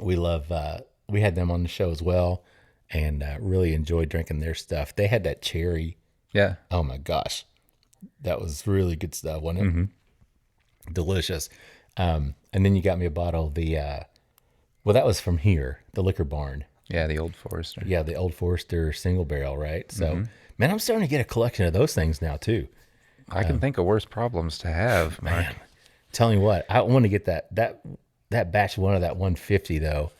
Speaker 2: We love, we had them on the show as well, and really enjoyed drinking their stuff. They had that cherry.
Speaker 3: Yeah.
Speaker 2: Oh my gosh. That was really good stuff, wasn't it? Mm-hmm. Delicious. And then you got me a bottle of the, that was from here, the Liquor Barn.
Speaker 3: Yeah, the Old Forester.
Speaker 2: Yeah, the Old Forester single barrel, right? So, man, I'm starting to get a collection of those things now too.
Speaker 3: I can think of worse problems to have, Mark.
Speaker 2: Man, telling you what, I want to get that batch one of that 150 though.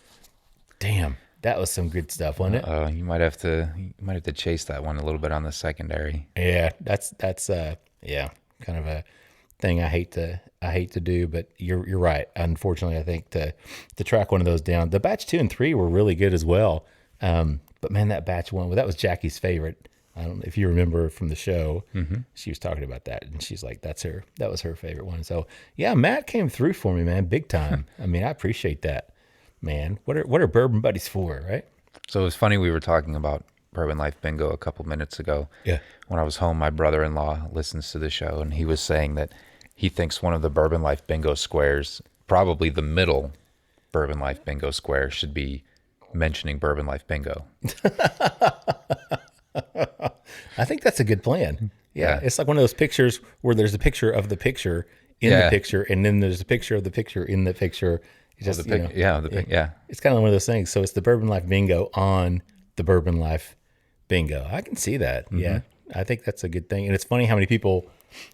Speaker 2: Damn, that was some good stuff, wasn't it?
Speaker 3: You might have to chase that one a little bit on the secondary.
Speaker 2: Yeah, that's kind of a thing I hate to do, but you're right. Unfortunately, I think to track one of those down, the batch 2 and 3 were really good as well. But man, that batch 1, that was Jackie's favorite. I don't know if you remember from the show. Mm-hmm. She was talking about that, and she's like, that was her favorite one. So yeah, Matt came through for me, man, big time. I mean, I appreciate that, man. What are bourbon buddies for, right?
Speaker 3: So it was funny, we were talking about Bourbon Life Bingo a couple minutes ago.
Speaker 2: Yeah.
Speaker 3: When I was home, my brother-in-law listens to the show, and he was saying that he thinks one of the Bourbon Life Bingo squares, probably the middle Bourbon Life Bingo square, should be mentioning Bourbon Life Bingo.
Speaker 2: I think that's a good plan. Yeah. It's like one of those pictures where there's a picture of the picture in the picture, and then there's a picture of the picture in the picture. It's just, it's kind of one of those things. So it's the Bourbon Life Bingo on the Bourbon Life Bingo. I can see that. Mm-hmm. Yeah. I think that's a good thing. And it's funny how many people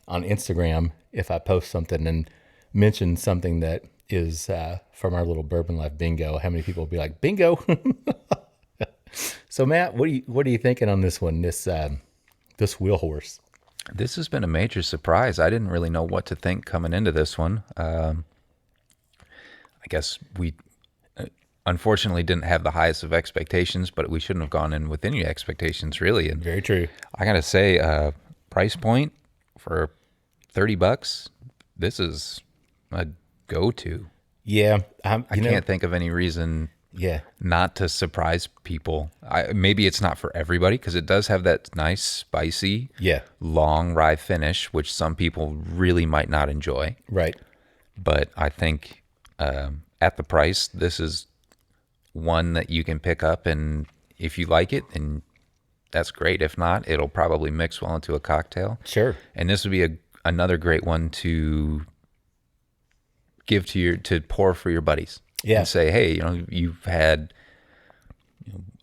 Speaker 2: on Instagram, if I post something and mention something that is from our little Bourbon Life Bingo, how many people will be like, bingo. So Matt, what are you thinking on this one? This Wheel Horse.
Speaker 3: This has been a major surprise. I didn't really know what to think coming into this one. I guess we unfortunately didn't have the highest of expectations, but we shouldn't have gone in with any expectations really. And
Speaker 2: very true.
Speaker 3: I gotta say, price point for $30, this is a go-to.
Speaker 2: Yeah,
Speaker 3: I can't think of any reason not to surprise people. Maybe it's not for everybody, because it does have that nice spicy long rye finish, which some people really might not enjoy.
Speaker 2: Right.
Speaker 3: But I think at the price, this is one that you can pick up, and if you like it, then that's great. If not, it'll probably mix well into a cocktail.
Speaker 2: Sure.
Speaker 3: And this would be another great one to give to pour for your buddies. Yeah. And say, hey, you've had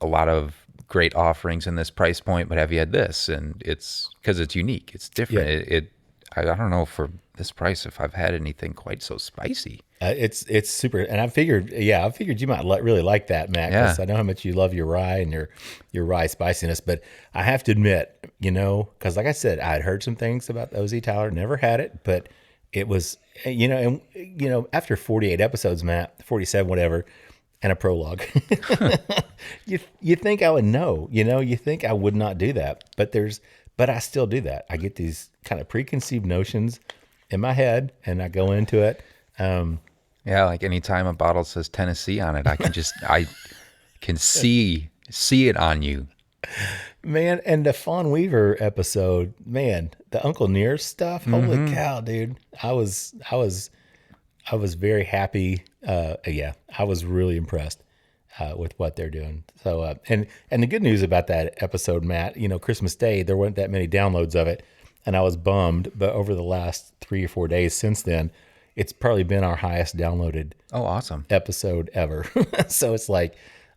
Speaker 3: a lot of great offerings in this price point, but have you had this? And it's because it's unique. It's different. Yeah. I don't know for this price if I've had anything quite so spicy.
Speaker 2: It's super. And I figured you might really like that, Matt, because I know how much you love your rye and your rye spiciness. But I have to admit, because like I said, I had heard some things about O.Z. Tyler, never had it, but it was, after 48 episodes, Matt, 47, whatever, and a prologue, you think I would know, you think I would not do that, but I still do that. I get these kind of preconceived notions in my head, and I go into it.
Speaker 3: Like anytime a bottle says Tennessee on it, I can see it on you.
Speaker 2: Man, and the Fawn Weaver episode, man, the Uncle Near's stuff, holy cow, dude. I was very happy. I was really impressed with what they're doing. So, and the good news about that episode, Matt, Christmas Day, there weren't that many downloads of it. and I was bummed. But over the last 3 or 4 days since then, it's probably been our highest downloaded
Speaker 3: awesome
Speaker 2: episode ever. So it's like,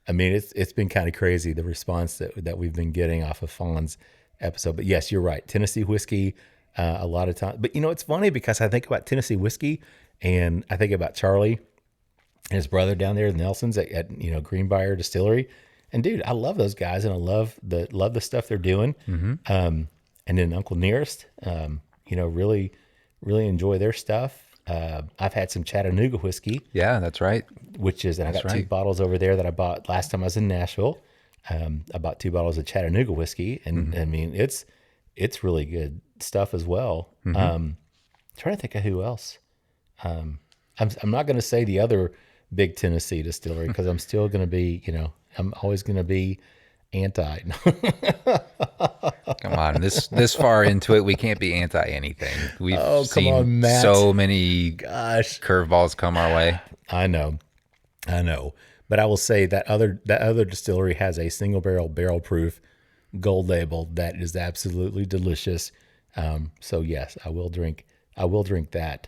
Speaker 2: I mean, it's been kind of crazy, the response that we've been getting off of Fawn's episode. But yes, you're right. Tennessee whiskey, a lot of times. But it's funny because I think about Tennessee whiskey and I think about Charlie and his brother down there, the Nelsons at Greenbrier Distillery. And dude, I love those guys and I love the stuff they're doing. And then Uncle Nearest, really, really enjoy their stuff. I've had some Chattanooga whiskey.
Speaker 3: Yeah, that's right.
Speaker 2: And I got 2 bottles over there that I bought last time I was in Nashville. I bought 2 bottles of Chattanooga whiskey, and I mean it's really good stuff as well. Trying to think of who else. I'm not going to say the other big Tennessee distillery because I'm still going to be, I'm always going to be anti.
Speaker 3: Come on, this far into it, we can't be anti anything. We've seen
Speaker 2: on, Matt.
Speaker 3: So many curveballs come our way.
Speaker 2: I know, but I will say that other distillery has a single barrel proof gold label that is absolutely delicious. So yes, I will drink that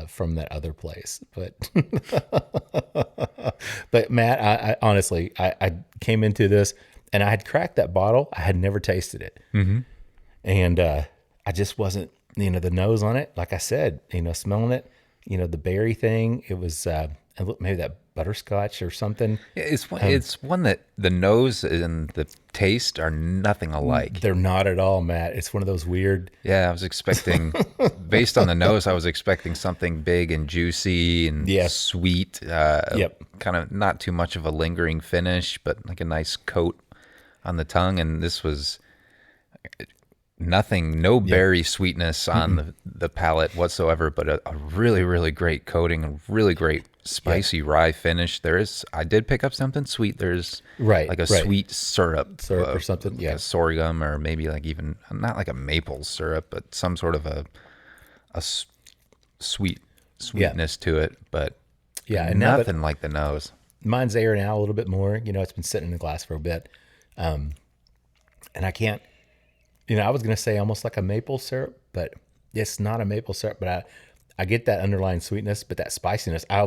Speaker 2: from that other place. But but Matt, I honestly came into this. And I had cracked that bottle. I had never tasted it. And I just wasn't, the nose on it, like I said, smelling it, the berry thing, it was maybe that butterscotch or something.
Speaker 3: It's one that the nose and the taste are nothing alike.
Speaker 2: They're not at all, Matt. It's one of those weird.
Speaker 3: Yeah, I was expecting, based on the nose, I was expecting something big and juicy and sweet. Kind of not too much of a lingering finish, but like a nice coat on the tongue, and this was nothing, no berry sweetness on the palate whatsoever, but a really, really great coating, a really great spicy rye finish. I did pick up something sweet. There's like a sweet syrup
Speaker 2: or something,
Speaker 3: like a sorghum, or maybe like even not like a maple syrup, but some sort of a sweetness to it. But
Speaker 2: and
Speaker 3: nothing like the nose.
Speaker 2: Mine's airing out a little bit more. It's been sitting in the glass for a bit. And I can't, I was going to say almost like a maple syrup, but it's not a maple syrup, but I get that underlying sweetness, but that spiciness, I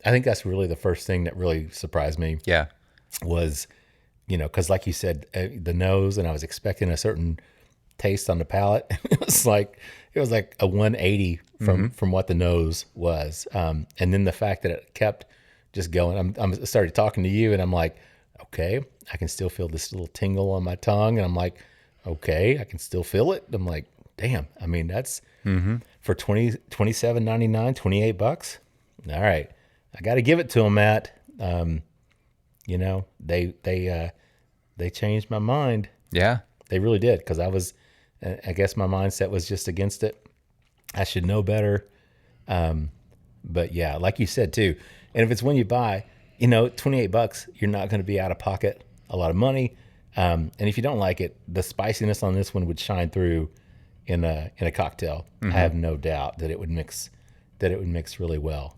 Speaker 2: think that's really the first thing that really surprised me.
Speaker 3: Yeah.
Speaker 2: Was, cause like you said, the nose, and I was expecting a certain taste on the palate. It was like a 180 from what the nose was. And then the fact that it kept just going, I started talking to you and I'm like, okay, I can still feel this little tingle on my tongue. And I'm like, okay, I can still feel it. I'm like, damn, I mean, that's for $27.99, $28. All right. I got to give it to them, Matt. They changed my mind.
Speaker 3: Yeah,
Speaker 2: they really did. Cause I guess my mindset was just against it. I should know better. But yeah, like you said too. And if it's when you buy, $28, you're not going to be out of pocket a lot of money. And if you don't like it, the spiciness on this one would shine through in a cocktail. I have no doubt that it would mix really well.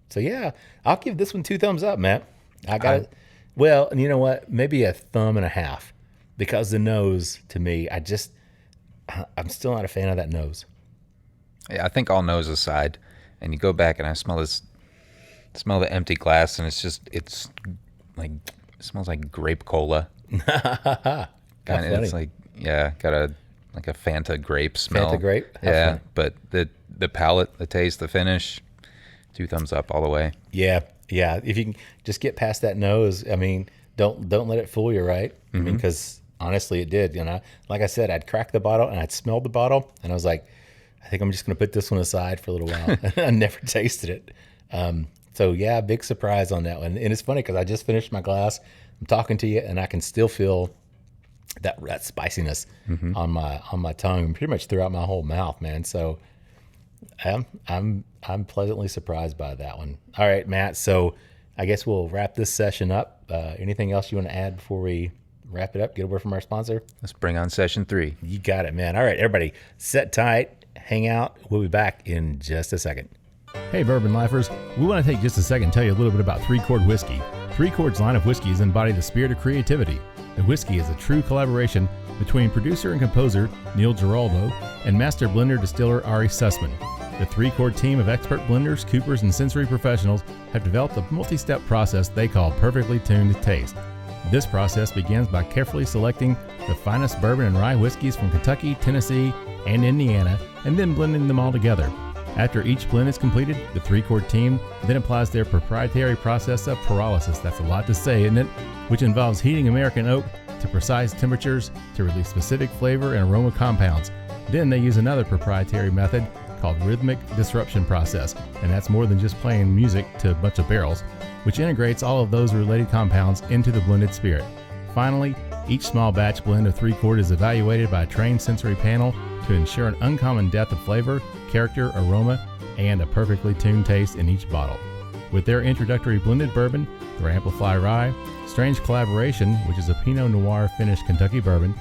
Speaker 2: So yeah, I'll give this one 2 thumbs up, Matt. I got it. Well, and you know what? Maybe a thumb and a half, because the nose, to me, I'm still not a fan of that nose.
Speaker 3: Yeah, I think all nose aside, and you go back and I smell the empty glass, and it smells like grape cola. It's like, got a Fanta grape smell.
Speaker 2: Fanta grape?
Speaker 3: Yeah, but the palate, the taste, the finish, 2 thumbs up all the way.
Speaker 2: Yeah. If you can just get past that nose, I mean, don't let it fool you, right? I mean, because honestly, it did. Like I said, I'd cracked the bottle and I'd smelled the bottle, and I was like, I think I'm just going to put this one aside for a little while. I never tasted it. So yeah, big surprise on that one. And it's funny because I just finished my glass. I'm talking to you, and I can still feel that spiciness on my tongue, pretty much throughout my whole mouth, man. So I'm pleasantly surprised by that one. All right, Matt. So I guess we'll wrap this session up. Anything else you want to add before we wrap it up? Get a word from our sponsor.
Speaker 3: Let's bring on session 3.
Speaker 2: You got it, man. All right, everybody, sit tight, hang out. We'll be back in just a second.
Speaker 4: Hey, Bourbon Lifers. We want to take just a second and tell you a little bit about 3 Chord Whiskey. 3 Chord's line of whiskeys embody the spirit of creativity. The whiskey is a true collaboration between producer and composer Neil Giraldo and master blender distiller Ari Sussman. The three-chord team of expert blenders, coopers, and sensory professionals have developed a multi-step process they call perfectly tuned taste. This process begins by carefully selecting the finest bourbon and rye whiskeys from Kentucky, Tennessee, and Indiana, and then blending them all together. After each blend is completed, the three-chord team then applies their proprietary process of pyrolysis, that's a lot to say, isn't it? Which involves heating American oak to precise temperatures to release specific flavor and aroma compounds. Then they use another proprietary method called rhythmic disruption process, and that's more than just playing music to a bunch of barrels, which integrates all of those related compounds into the blended spirit. Finally, each small batch blend of three-chord is evaluated by a trained sensory panel to ensure an uncommon depth of flavor, character, aroma, and a perfectly tuned taste in each bottle. With their introductory blended bourbon, their Amplify Rye, Strange Collaboration, which is a Pinot Noir finished Kentucky bourbon,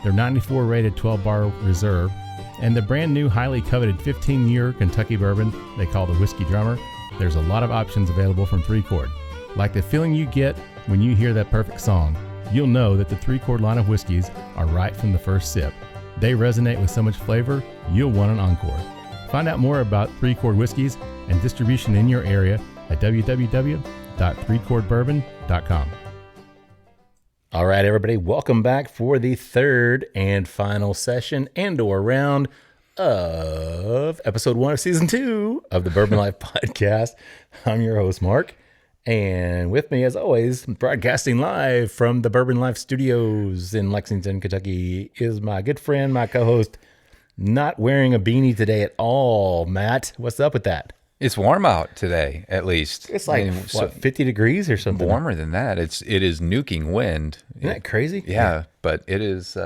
Speaker 4: their 94 rated 12-bar reserve, and the brand new highly coveted 15-year Kentucky bourbon they call the Whiskey Drummer, there's a lot of options available from three-chord. Like the feeling you get when you hear that perfect song, you'll know that the three-chord line of whiskeys are right from the first sip. They resonate with so much flavor, you'll want an encore. Find out more about three-chord whiskeys and distribution in your area at www.threechordbourbon.com.
Speaker 2: All right, everybody, welcome back for the third and final session and/or round of episode 1 of season 2 of the Bourbon Life Podcast. I'm your host, Mark, and with me, as always, broadcasting live from the Bourbon Life Studios in Lexington, Kentucky, is my good friend, my co-host, not wearing a beanie today at all. Matt, what's up with that?
Speaker 3: It's warm out today, at least.
Speaker 2: It's like, 50 degrees or something?
Speaker 3: Warmer than that. It is nuking wind.
Speaker 2: Isn't that crazy?
Speaker 3: Yeah, but it is,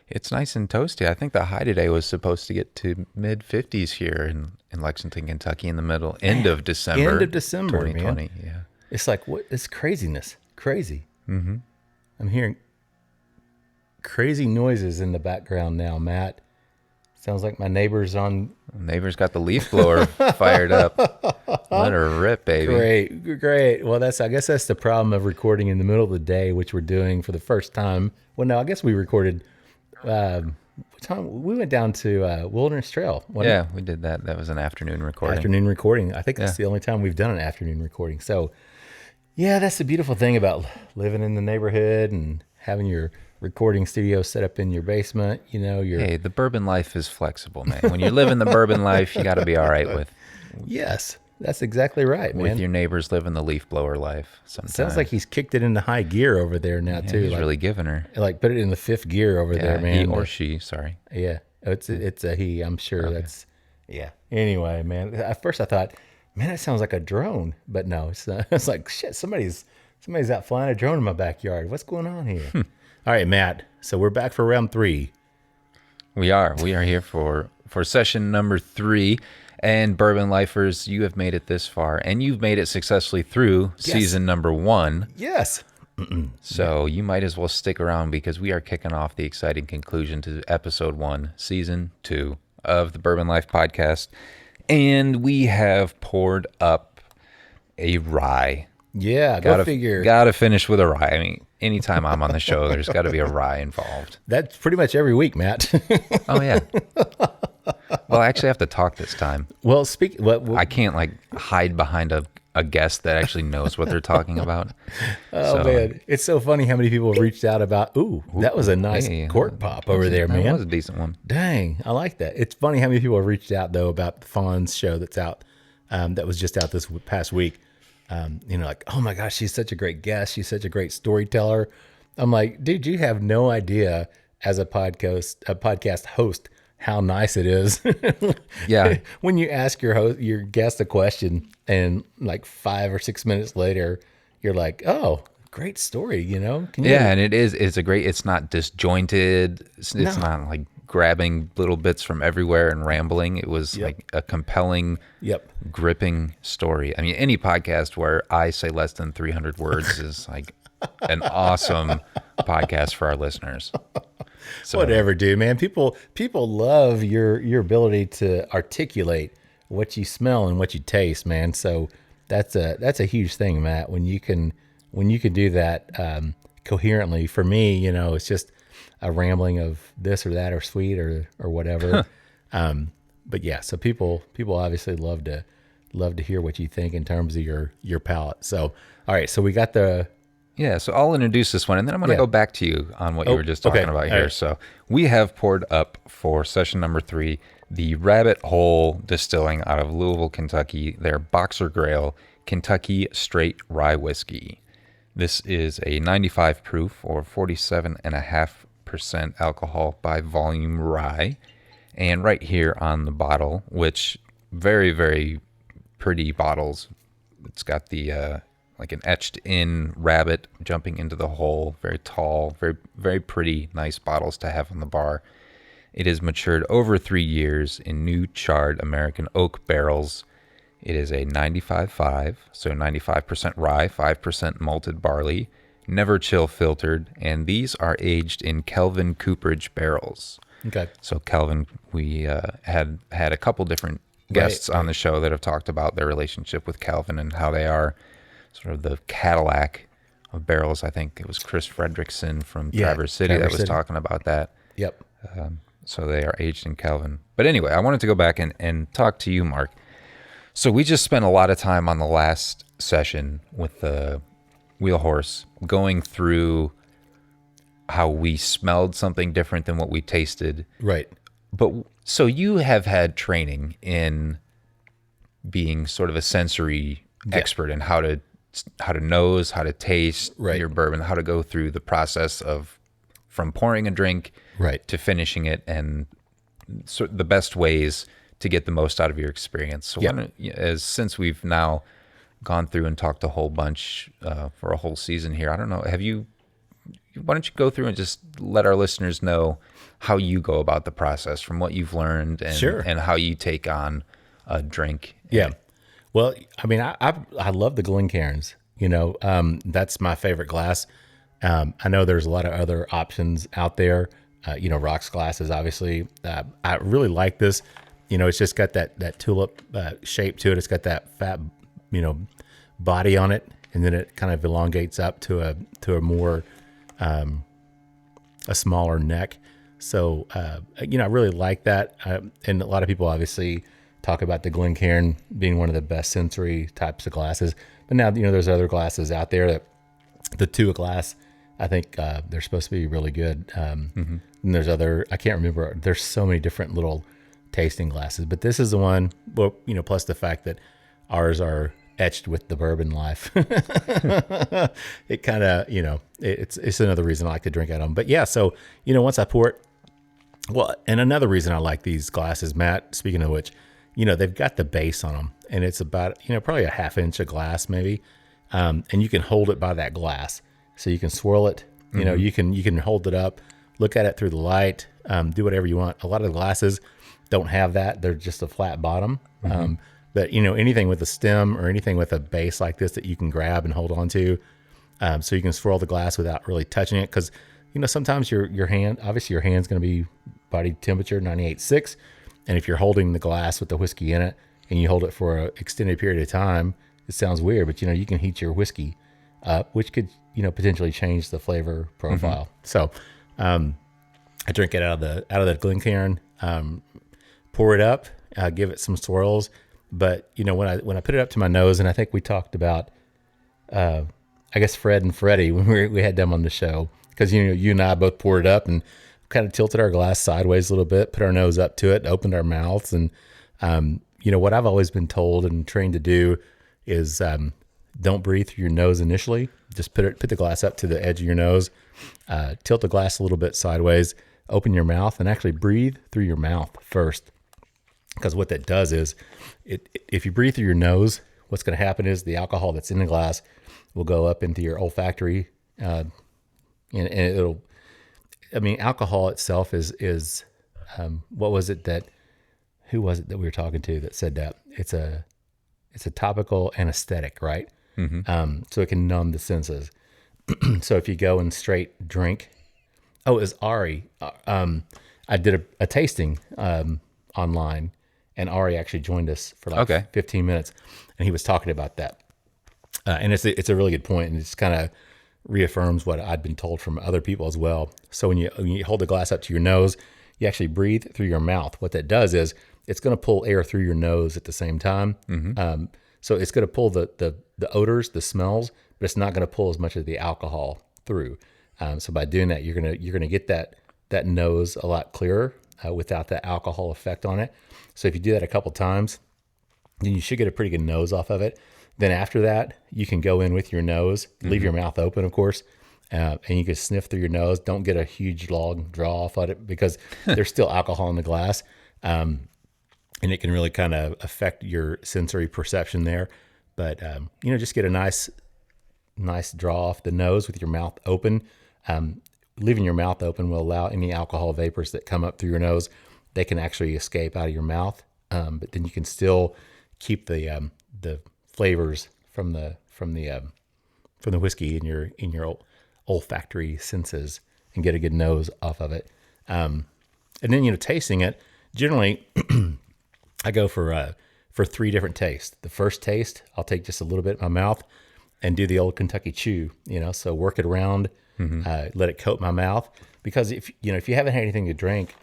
Speaker 3: it's nice and toasty. I think the high today was supposed to get to mid-50s here in Lexington, Kentucky in the end of December.
Speaker 2: End of December,
Speaker 3: 2020,
Speaker 2: man.
Speaker 3: Yeah.
Speaker 2: It's like, what? It's craziness. Crazy.
Speaker 3: Mm-hmm.
Speaker 2: I'm hearing crazy noises in the background now, Matt. Sounds like my neighbor's on.
Speaker 3: Neighbor's got the leaf blower fired up. Let her rip, baby.
Speaker 2: Great. Well, I guess that's the problem of recording in the middle of the day, which we're doing for the first time. Well, no, I guess we recorded. What time? We went down to Wilderness Trail.
Speaker 3: Yeah, we did that. That was an afternoon recording.
Speaker 2: I think that's the only time we've done an afternoon recording. So, yeah, that's the beautiful thing about living in the neighborhood and having your recording studio set up in your basement. You know,
Speaker 3: hey, the bourbon life is flexible, man. When you live in the bourbon life, you got to be all right with.
Speaker 2: Yes, that's exactly right, man.
Speaker 3: With your neighbors living the leaf blower life. Sometimes.
Speaker 2: Sounds like he's kicked it into high gear over there now too.
Speaker 3: He's really giving her.
Speaker 2: Like put it in the 5th gear over there, man.
Speaker 3: He or she, sorry.
Speaker 2: Yeah, it's a he. I'm sure
Speaker 3: Okay.
Speaker 2: that's. Yeah. Anyway, man. At first I thought, man, that sounds like a drone, but no, it's not. It's like shit. Somebody's out flying a drone in my backyard. What's going on here? All right, Matt. So we're back for round 3.
Speaker 3: We are here for session number 3. And Bourbon Lifers, you have made it this far, and you've made it successfully through season number 1.
Speaker 2: Yes.
Speaker 3: So you might as well stick around because we are kicking off the exciting conclusion to episode 1, season 2 of the Bourbon Life Podcast. And we have poured up a rye.
Speaker 2: Yeah, figure.
Speaker 3: Gotta finish with a rye. I mean, anytime I'm on the show, there's got to be a rye involved.
Speaker 2: That's pretty much every week, Matt.
Speaker 3: Oh, yeah. Well, I actually have to talk this time.
Speaker 2: Well,
Speaker 3: I can't hide behind a guest that actually knows what they're talking about.
Speaker 2: Man, it's so funny how many people have reached out about. Ooh, that was a nice cork pop over there, man.
Speaker 3: That was a decent one.
Speaker 2: Dang, I like that. It's funny how many people have reached out though about the Fawn's show that's out. That was just out this past week. Like, oh my gosh, she's such a great guest. She's such a great storyteller. I'm like, dude, you have no idea as a podcast host how nice it is.
Speaker 3: Yeah.
Speaker 2: When you ask your guest a question and like 5 or 6 minutes later, you're like, oh, great story. And it's not disjointed. It's not like grabbing little bits from everywhere and rambling. It was like a compelling, gripping story. I mean, any podcast where I say less than 300 words is like an awesome podcast for our listeners. So, whatever, dude, man. People love your ability to articulate what you smell and what you taste, man. So that's a huge thing, Matt. When you can do that coherently. For me, it's just a rambling of this or that or sweet or whatever. But yeah, so people obviously love to hear what you think in terms of your palate. So, all right, so we got the...
Speaker 3: Yeah, so I'll introduce this one, and then I'm going to go back to you on what you were just talking about here. Right. So we have poured up for session number 3, the Rabbit Hole Distilling out of Louisville, Kentucky, their Boxergrail Kentucky Straight Rye Whiskey. This is a 95 proof or 47.5% alcohol by volume rye. And right here on the bottle, which very, very pretty bottles, it's got the... like an etched in rabbit jumping into the hole, very tall, very, very pretty, nice bottles to have on the bar. It is matured over 3 years in new charred American oak barrels. It is a 95.5, so 95% rye, 5% malted barley, never chill filtered, and these are aged in Kelvin cooperage barrels.
Speaker 2: Okay.
Speaker 3: So Kelvin, we had a couple different guests on the show that have talked about their relationship with Kelvin and how they are sort of the Cadillac of barrels. I think it was Chris Fredrickson from Traverse City that was talking about that.
Speaker 2: Yep.
Speaker 3: So they are aged in Kelvin. But anyway, I wanted to go back and talk to you, Mark. So we just spent a lot of time on the last session with the Wheel Horse going through how we smelled something different than what we tasted.
Speaker 2: Right.
Speaker 3: But so you have had training in being sort of a sensory expert in how to nose, how to taste your bourbon, how to go through the process of from pouring a drink to finishing it, and so the best ways to get the most out of your experience. So since we've now gone through and talked a whole bunch for a whole season here, I don't know, why don't you go through and just let our listeners know how you go about the process from what you've learned and how you take on a drink.
Speaker 2: Yeah. Well, I mean, I love the Glencairns. That's my favorite glass. I know there's a lot of other options out there. Rocks glasses, obviously. I really like this. It's just got that tulip shape to it. It's got that fat, body on it, and then it kind of elongates up to a more a smaller neck. So I really like that. And a lot of people obviously talk about the Glencairn being one of the best sensory types of glasses. But now, there's other glasses out there that the two glass, I think they're supposed to be really good. And there's other, I can't remember, there's so many different little tasting glasses, but this is the one, well, plus the fact that ours are etched with the Bourbon Life. It kind of, it's another reason I like to drink out of them. But yeah, so, once I pour it, well, and another reason I like these glasses, Matt, speaking of which, they've got the base on them, and it's about, probably a half inch of glass maybe. And you can hold it by that glass. So you can swirl it, you can hold it up, look at it through the light, do whatever you want. A lot of the glasses don't have that. They're just a flat bottom. But anything with a stem or anything with a base like this that you can grab and hold on to, so you can swirl the glass without really touching it. Cause sometimes your hand, obviously your hand's going to be body temperature 98.6. And if you're holding the glass with the whiskey in it and you hold it for an extended period of time, it sounds weird, but you can heat your whiskey up, which could, potentially change the flavor profile. So, I drink it out of the Glencairn, pour it up, give it some swirls. But, when I put it up to my nose, and I think we talked about, I guess Fred and Freddie, when we had them on the show, because, you and I both poured it up and kind of tilted our glass sideways a little bit, put our nose up to it, opened our mouths. And, what I've always been told and trained to do is, don't breathe through your nose initially. Just put the glass up to the edge of your nose, tilt the glass a little bit sideways, open your mouth, and actually breathe through your mouth first. Because what that does is, if you breathe through your nose, what's going to happen is the alcohol that's in the glass will go up into your olfactory, and it'll. I mean, alcohol itself is what was it that? Who was it that we were talking to that said that it's a topical anesthetic, right? So it can numb the senses. So if you go and straight drink, it was Ari. I did a tasting online, and Ari actually joined us for 15 minutes, and he was talking about that. And it's a really good point, and it's kind of reaffirms what I'd been told from other people as well. So when you hold the glass up to your nose, you actually breathe through your mouth. What that does is it's going to pull air through your nose at the same time. So it's going to pull the odors, the smells, but it's not going to pull as much of the alcohol through. So by doing that, you're gonna get that nose a lot clearer without that alcohol effect on it. So if you do that a couple times, then you should get a pretty good nose off of it. Then after that, you can go in with your nose, leave your mouth open, of course, and you can sniff through your nose. Don't get a huge long draw off of it because there's still alcohol in the glass. And it can really kind of affect your sensory perception there. But, just get a nice draw off the nose with your mouth open. Leaving your mouth open will allow any alcohol vapors that come up through your nose, they can actually escape out of your mouth. But then you can still keep the flavors from the whiskey in your olfactory senses and get a good nose off of it. And then, tasting it, generally I go for 3 different tastes. The first taste, I'll take just a little bit in my mouth and do the old Kentucky chew, so work it around, let it coat my mouth. Because if you haven't had anything to drink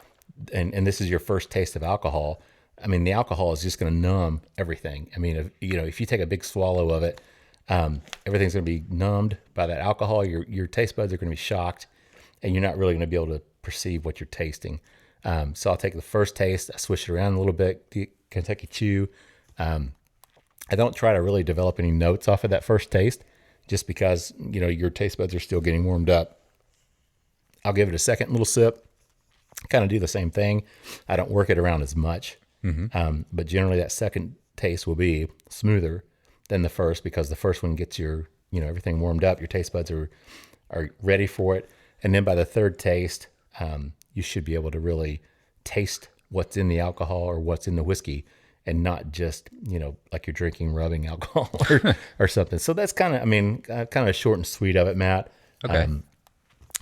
Speaker 2: and this is your first taste of alcohol, I mean, the alcohol is just going to numb everything. I mean, if you take a big swallow of it, everything's going to be numbed by that alcohol. Your taste buds are going to be shocked, and you're not really going to be able to perceive what you're tasting. So I'll take the first taste, I swish it around a little bit, the Kentucky chew. I don't try to really develop any notes off of that first taste, just because your taste buds are still getting warmed up. I'll give it a second little sip, kind of do the same thing. I don't work it around as much. But generally that second taste will be smoother than the first, because the first one gets your, everything warmed up. Your taste buds are ready for it. And then by the third taste, you should be able to really taste what's in the alcohol or what's in the whiskey, and not just, like you're drinking rubbing alcohol or something. So that's kind of short and sweet of it, Matt.
Speaker 3: Okay.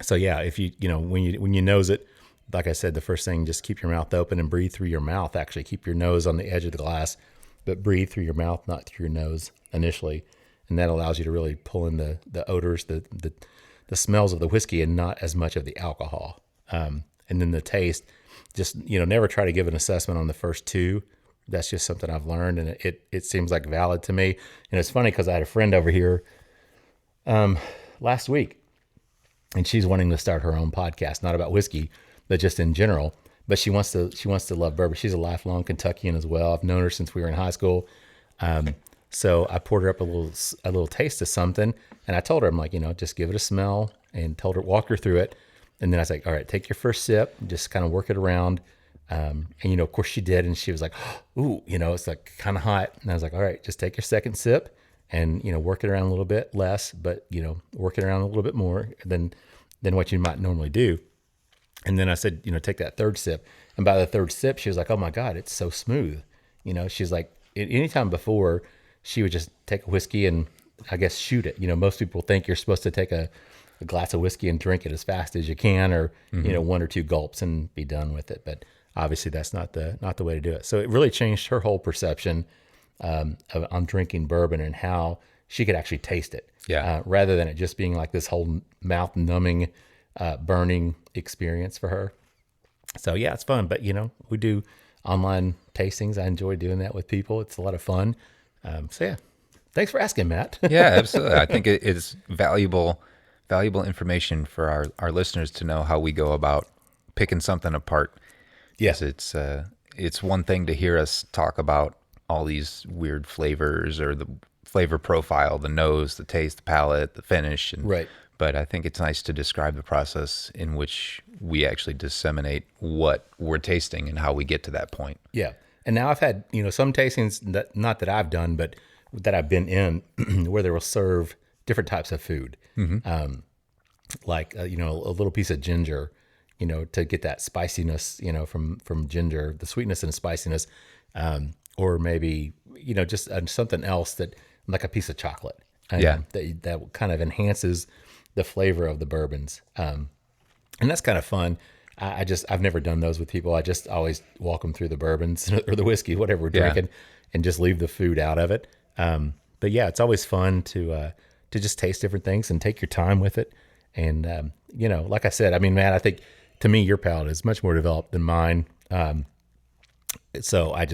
Speaker 2: So yeah, if when you nose it, like I said, the first thing, just keep your mouth open and breathe through your mouth. Actually, keep your nose on the edge of the glass, but breathe through your mouth, not through your nose initially. And that allows you to really pull in the odors, the smells of the whiskey, and not as much of the alcohol. And then the taste, just, never try to give an assessment on the first 2. That's just something I've learned, and it seems like valid to me. And it's funny because I had a friend over here last week, and she's wanting to start her own podcast, not about whiskey, but just in general. But she wants to love bourbon. She's a lifelong Kentuckian as well. I've known her since we were in high school. So I poured her up a little taste of something, and I told her, I'm like, just give it a smell, and walk her through it. And then I was like, all right, take your first sip, just kind of work it around. And of course she did, and she was like, ooh, it's like kind of hot. And I was like, all right, just take your second sip and, work it around a little bit less, but, work it around a little bit more than what you might normally do. And then I said, take that third sip. And by the third sip, she was like, oh my God, it's so smooth. She's like, anytime before, she would just take a whiskey and I guess shoot it. Most people think you're supposed to take a glass of whiskey and drink it as fast as you can, or, 1 or 2 gulps and be done with it. But obviously that's not the way to do it. So it really changed her whole perception on drinking bourbon and how she could actually taste it.
Speaker 3: Yeah.
Speaker 2: Rather than it just being like this whole mouth numbing, burning experience for her. So yeah, it's fun. But we do online tastings. I enjoy doing that with people. It's a lot of fun. So yeah, thanks for asking, Matt.
Speaker 3: Yeah, absolutely. I think it is valuable information for our listeners to know how we go about picking something apart. Yes, it's one thing to hear us talk about all these weird flavors or the flavor profile, the nose, the taste, the palate, the finish, and
Speaker 2: right.
Speaker 3: But I think it's nice to describe the process in which we actually disseminate what we're tasting and how we get to that point.
Speaker 2: Yeah. And now I've had, some tastings that, not that I've done, but that I've been in where they will serve different types of food. Like, a little piece of ginger, to get that spiciness, from ginger, the sweetness and the spiciness, or maybe, just something else that, like a piece of chocolate. That kind of enhances the flavor of the bourbons. And that's kind of fun. I've never done those with people. I just always walk them through the bourbons or the whiskey, whatever we're drinking, and just leave the food out of it. But yeah, it's always fun to to just taste different things and take your time with it. And, like I said, I mean, Matt, I think to me, your palate is much more developed than mine. So I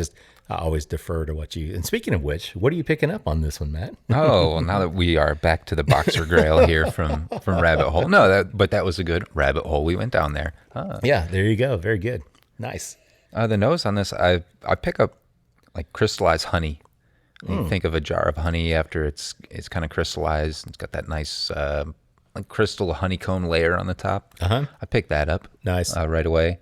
Speaker 2: always defer to what you, and speaking of which, what are you picking up on this one, Matt?
Speaker 3: Oh, well, now that we are back to the Boxergrail here from Rabbit Hole. No, but that was a good rabbit hole. We went down there.
Speaker 2: Yeah, there you go. Very good. Nice.
Speaker 3: The nose on this, I pick up like crystallized honey. You think of a jar of honey after it's kind of crystallized. It's got that nice like crystal honeycomb layer on the top. I picked that up.
Speaker 2: Nice.
Speaker 3: Right away.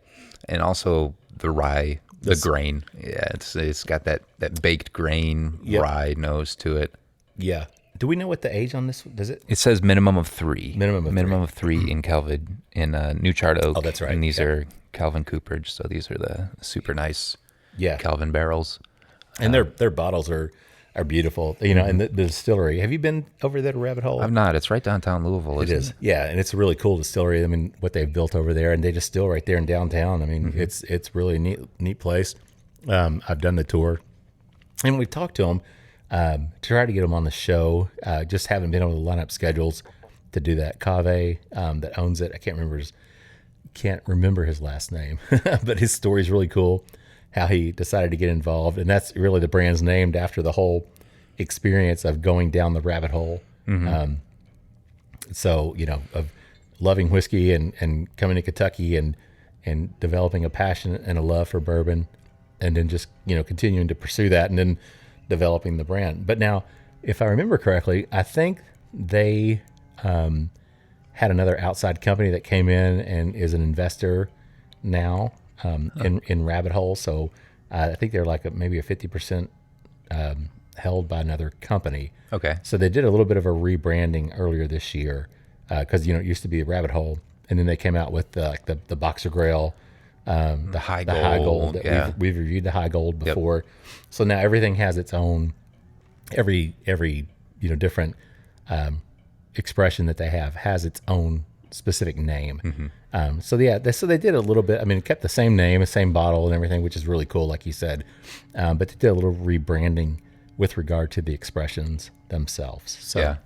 Speaker 3: And also the rye, the grain. Yeah, it's got that baked grain rye nose to it.
Speaker 2: Yeah. Do we know what the age on this? Does it?
Speaker 3: It says minimum of 3.
Speaker 2: Minimum of 3
Speaker 3: in Kelvin, in New Charred Oak.
Speaker 2: Oh, that's right.
Speaker 3: And these are Calvin Cooperage, so these are the super nice Calvin barrels.
Speaker 2: And their bottles are beautiful, and the distillery. Have you been over there to Rabbit Hole?
Speaker 3: I've not. It's right downtown Louisville, isn't it?
Speaker 2: Yeah, and it's a really cool distillery. I mean, what they've built over there, and they distill right there in downtown. I mean, it's really a neat place. I've done the tour, and we've talked to them to try to get them on the show. Just haven't been able to line up schedules to do that. Cave that owns it, I can't remember his last name, but his story's really cool. How he decided to get involved, and that's really the brand's named after the whole experience of going down the rabbit hole. So of loving whiskey and coming to Kentucky and developing a passion and a love for bourbon, and then just continuing to pursue that and then developing the brand. But now, if I remember correctly, I think they had another outside company that came in and is an investor now. In Rabbit Hole, so I think they're like maybe a 50% held by another company.
Speaker 3: Okay.
Speaker 2: So they did a little bit of a rebranding earlier this year because it used to be a Rabbit Hole, and then they came out with the Boxergrail, the high gold. We've reviewed the high gold before, so now everything has its own. Every different expression that they have has its own specific name. So they did a little bit. I mean, it kept the same name, the same bottle and everything, which is really cool, like you said. But they did a little rebranding with regard to the expressions themselves. So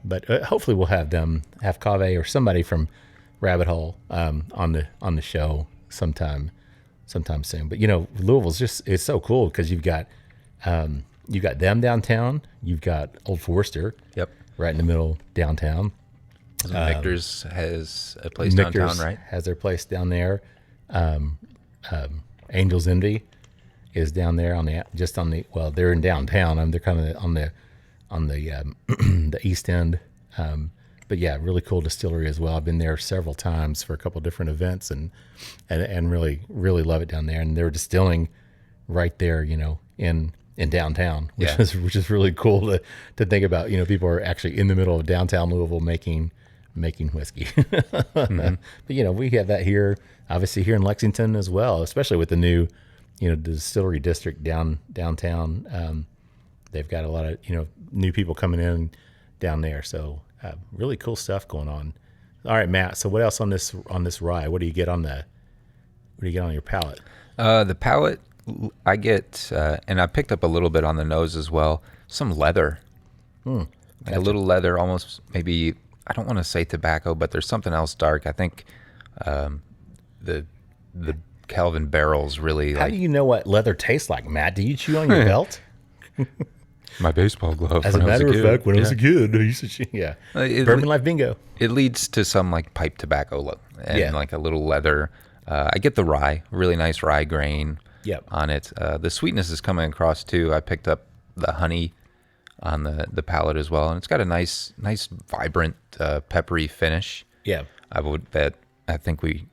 Speaker 2: but hopefully we'll have Cave or somebody from Rabbit Hole on the show sometime soon. But Louisville's it's so cool because you've got them downtown, you've got Old Forester, right in the middle downtown.
Speaker 3: Victor's has a place downtown, right?
Speaker 2: Has their place down there. Angel's Envy is down there they're in downtown. They're kind of on the the east end. But yeah, really cool distillery as well. I've been there several times for a couple of different events and really, really love it down there. And they're distilling right there, in downtown, which is really cool to think about. People are actually in the middle of downtown Louisville making whiskey. But we have that here, obviously here in Lexington as well, especially with the new the distillery district downtown. They've got a lot of new people coming in down there, so really cool stuff going on. All right, Matt, so what else on this rye? What do you get on your palate?
Speaker 3: The palate, I get and I picked up a little bit on the nose as well, some leather. Like a little leather, almost maybe, I don't want to say tobacco, but there's something else dark. I think the Calvin barrels really.
Speaker 2: How do you know what leather tastes like, Matt? Do you chew on your belt?
Speaker 3: My baseball glove.
Speaker 2: As a matter of fact, when I was a kid, I used to Bourbon Life Bingo.
Speaker 3: It leads to some like pipe tobacco and like a little leather. I get the rye, really nice rye grain on it. The sweetness is coming across too. I picked up the honey on the palate as well, and it's got a nice vibrant peppery finish. I think we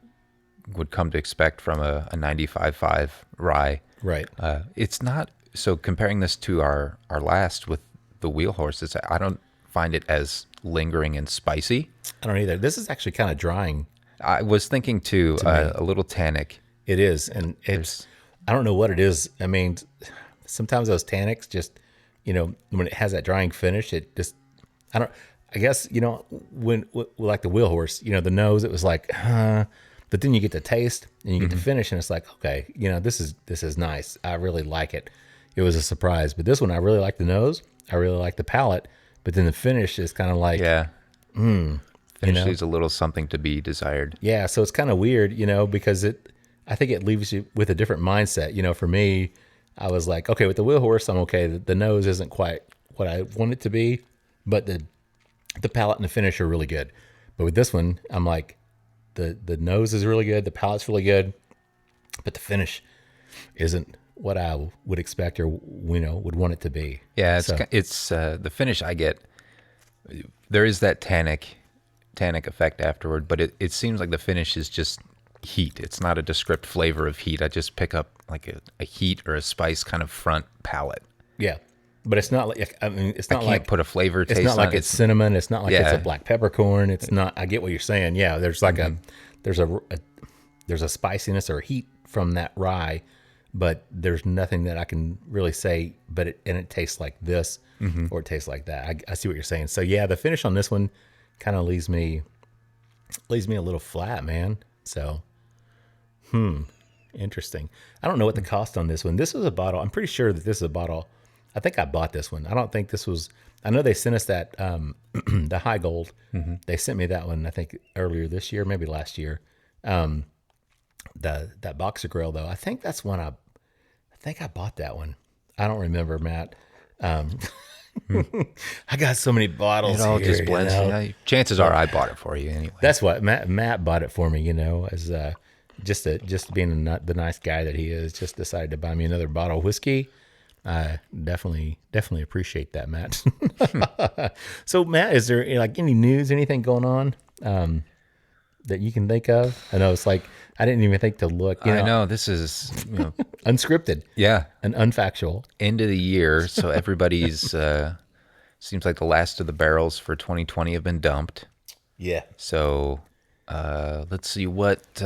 Speaker 3: would come to expect from a 95.5 rye.
Speaker 2: Right.
Speaker 3: It's not, so comparing this to our last with the Wheel Horse, I don't find it as lingering and spicy.
Speaker 2: I don't either. This is actually kind of drying.
Speaker 3: I was thinking too, a little tannic.
Speaker 2: It is, and I don't know what it is. I mean, sometimes those tannics just, when it has that drying finish, it just, I guess, when like the Wheel Horse, the nose, it was like, but then you get the taste and you get the finish and it's like, okay, this is nice. I really like it. It was a surprise, but this one, I really like the nose. I really like the palate, but then the finish is kind of like,
Speaker 3: Yeah.
Speaker 2: you
Speaker 3: Finish
Speaker 2: know?
Speaker 3: leaves a little something to be desired.
Speaker 2: Yeah, so it's kind of weird, because I think it leaves you with a different mindset. For me, I was like, okay, with the Wheel Horse, I'm okay. The nose isn't quite what I want it to be, but the palate and the finish are really good. But with this one, I'm like, the nose is really good, the palate's really good, but the finish isn't what I would expect or would want it to be.
Speaker 3: Yeah,
Speaker 2: So-
Speaker 3: it's the finish I get. There is that tannic effect afterward, but it seems like the finish is just heat. It's not a descript flavor of heat. I just pick up like a heat or a spice kind of front palate.
Speaker 2: Yeah, but it's not like it's not
Speaker 3: I can't
Speaker 2: like
Speaker 3: put a flavor taste
Speaker 2: it's not
Speaker 3: on
Speaker 2: like
Speaker 3: it.
Speaker 2: it's cinnamon. It's not like it's
Speaker 3: Yeah.
Speaker 2: a black peppercorn. It's not. I get what you're saying. Yeah, there's like there's a spiciness or heat from that rye, but there's nothing that I can really say. But it tastes like this or it tastes like that. I see what you're saying. So yeah, the finish on this one kind of leaves me a little flat, man. So interesting. I don't know what the cost on this one. This was a bottle. I'm pretty sure that this is a bottle. I think I bought this one. I don't think this was. I know they sent us that the high gold. They sent me that one. I think earlier this year, maybe last year. That Boxergrail though. I think that's one. I think I bought that one. I don't remember, Matt. I got so many bottles.
Speaker 3: It all
Speaker 2: here,
Speaker 3: just blends. Chances are I bought it for you anyway.
Speaker 2: That's what Matt bought it for me. As just being the nice guy that he is, just decided to buy me another bottle of whiskey. I definitely appreciate that, Matt. So, Matt, is there any news, anything going on that you can think of? I know it's like I didn't even think to look.
Speaker 3: I know this is
Speaker 2: Unscripted,
Speaker 3: yeah,
Speaker 2: and unfactual.
Speaker 3: end of the year, so everybody's seems like the last of the barrels for 2020 have been dumped.
Speaker 2: Yeah.
Speaker 3: So let's see what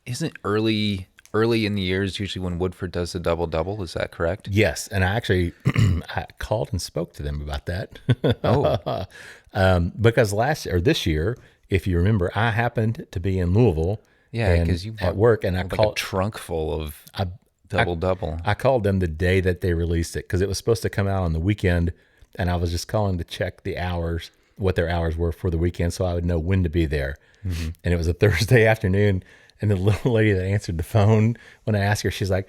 Speaker 3: isn't early in the year is usually when Woodford does the double. Is that correct?
Speaker 2: Yes, and I actually I called and spoke to them about that. Because this year, if you remember, I happened to be in Louisville.
Speaker 3: Yeah, because you
Speaker 2: at work, and I
Speaker 3: like
Speaker 2: called
Speaker 3: a trunk full of double.
Speaker 2: I called them the day that they released it because it was supposed to come out on the weekend, and I was just calling to check the hours, what their hours were for the weekend, so I would know when to be there. And it was a Thursday afternoon, and the little lady that answered the phone, when I asked her, she's like,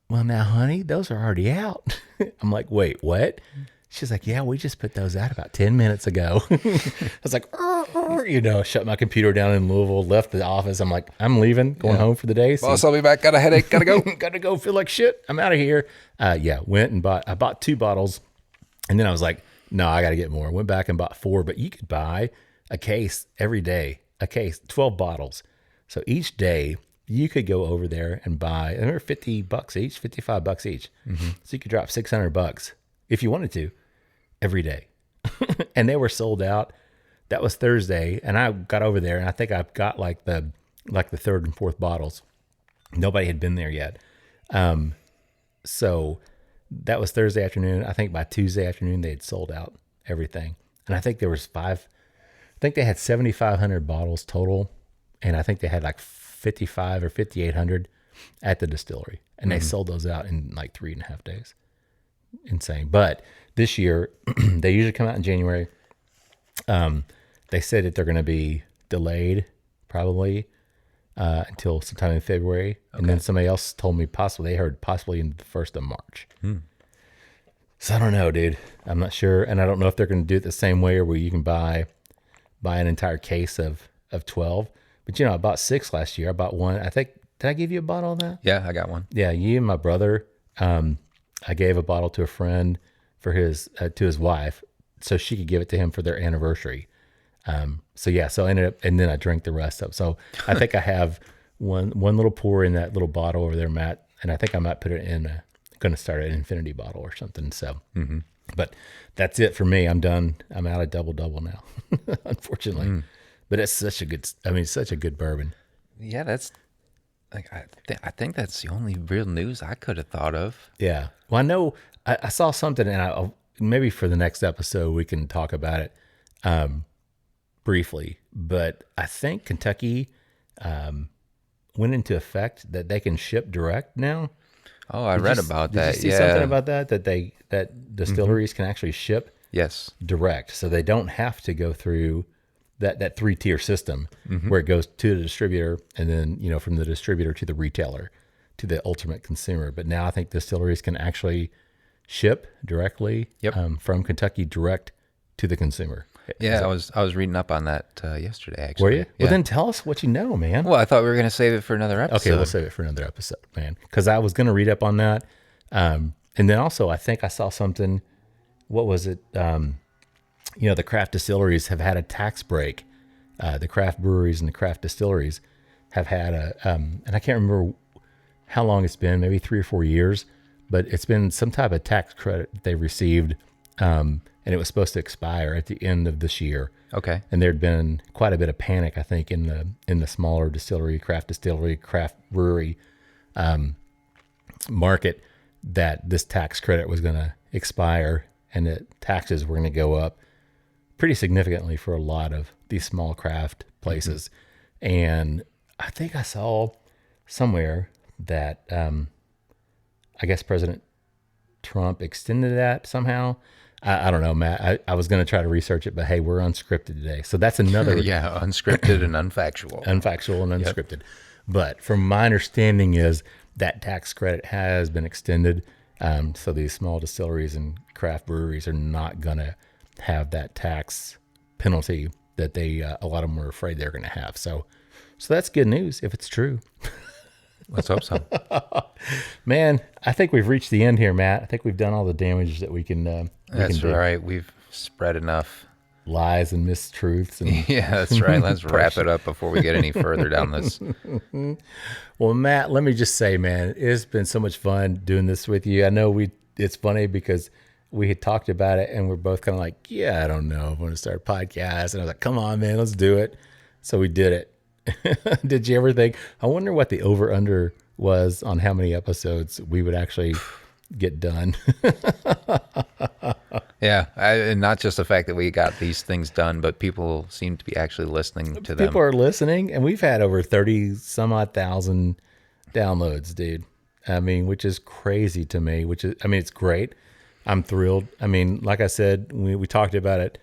Speaker 2: "Well, now, honey, those are already out." I'm like, "Wait, what?" She's like, "Yeah, we just put those out about 10 minutes ago." I was like, shut my computer down in Louisville, left the office. I'm like, I'm leaving, going home for the day. So
Speaker 3: Boss, I'll be back. Got a headache. Gotta go.
Speaker 2: gotta go, feel like shit. I'm out of here. Went and bought 2 bottles. And then I was like, no, I got to get more. Went back and bought 4, but you could buy a case every day, 12 bottles. So each day you could go over there and buy, and they're $50 each, $55 each. So you could drop $600 if you wanted to every day. And they were sold out. That was Thursday. And I got over there and I think I've got like the 3rd and 4th bottles. Nobody had been there yet. So that was Thursday afternoon. I think by Tuesday afternoon, they had sold out everything. And I think there was I think they had 7,500 bottles total. And I think they had like 5,500 or 5,800 at the distillery. And they sold those out in like 3.5 days. Insane. But this year, they usually come out in January. They said that they're going to be delayed probably until sometime in February. And then somebody else told me they heard possibly in the 1st of March. So I don't know, dude. I'm not sure. And I don't know if they're going to do it the same way or where you can buy an entire case of 12. But, I bought 6 last year. I bought 1. I think, did I give you a bottle of that?
Speaker 3: Yeah, I got one.
Speaker 2: Yeah, you and my brother. I gave a bottle to a friend for to his wife so she could give it to him for their anniversary. So I ended up, and then I drank the rest of it. So I think I have one little pour in that little bottle over there, Matt, and I think I might put it in going to start an infinity bottle or something. So, but that's it for me. I'm done. I'm out of double now, unfortunately. But it's such a good bourbon.
Speaker 3: Yeah, that's like I think that's the only real news I could have thought of.
Speaker 2: Yeah. Well, I know I saw something, and maybe for the next episode we can talk about it briefly. But I think Kentucky went into effect that they can ship direct now.
Speaker 3: Oh, I read about
Speaker 2: Did
Speaker 3: that.
Speaker 2: you see
Speaker 3: yeah.
Speaker 2: something about that? That distilleries can actually ship
Speaker 3: Yes.
Speaker 2: direct. So they don't have to go through that 3-tier system where it goes to the distributor and then, from the distributor to the retailer, to the ultimate consumer. But now I think distilleries can actually ship directly from Kentucky direct to the consumer.
Speaker 3: Yeah, I was reading up on that yesterday, actually.
Speaker 2: Were you?
Speaker 3: Yeah.
Speaker 2: Well, then tell us what you know, man.
Speaker 3: Well, I thought we were going to save it for another episode.
Speaker 2: Okay, we'll save it for another episode, man. Because I was going to read up on that. And then also, I think I saw something. What was it? The craft distilleries have had a tax break. The craft breweries and the craft distilleries have had and I can't remember how long it's been, maybe 3 or 4 years, but it's been some type of tax credit that they received. And it was supposed to expire at the end of this year.
Speaker 3: Okay.
Speaker 2: And there'd been quite a bit of panic, I think, in the smaller distillery, craft brewery market, that this tax credit was going to expire and that taxes were going to go up pretty significantly for a lot of these small craft places. And I think I saw somewhere that I guess President Trump extended that somehow. I don't know, Matt. I was going to try to research it, but hey, we're unscripted today. So that's another...
Speaker 3: unscripted and unfactual.
Speaker 2: Unfactual and unscripted. Yep. But from my understanding is that tax credit has been extended. So these small distilleries and craft breweries are not going to have that tax penalty that a lot of them were afraid they're going to have. So that's good news if it's true.
Speaker 3: Let's hope so.
Speaker 2: Man, I think we've reached the end here, Matt. I think we've done all the damage that we can.
Speaker 3: That's right. We've spread enough
Speaker 2: lies and mistruths. And
Speaker 3: yeah, that's right. Let's wrap it up before we get any further down this.
Speaker 2: Well, Matt, let me just say, man, it's been so much fun doing this with you. I know it's funny because we had talked about it and we're both kind of like, yeah, I don't know if I want to start a podcast. And I was like, come on, man, let's do it. So we did it. Did you ever think, I wonder what the over under was on how many episodes we would actually get done?
Speaker 3: Yeah. And not just the fact that we got these things done, but people seem to be actually listening to them.
Speaker 2: People are listening, and we've had over 30 some odd thousand downloads, dude. I mean, which is crazy to me, it's great. I'm thrilled. I mean, like I said, we talked about it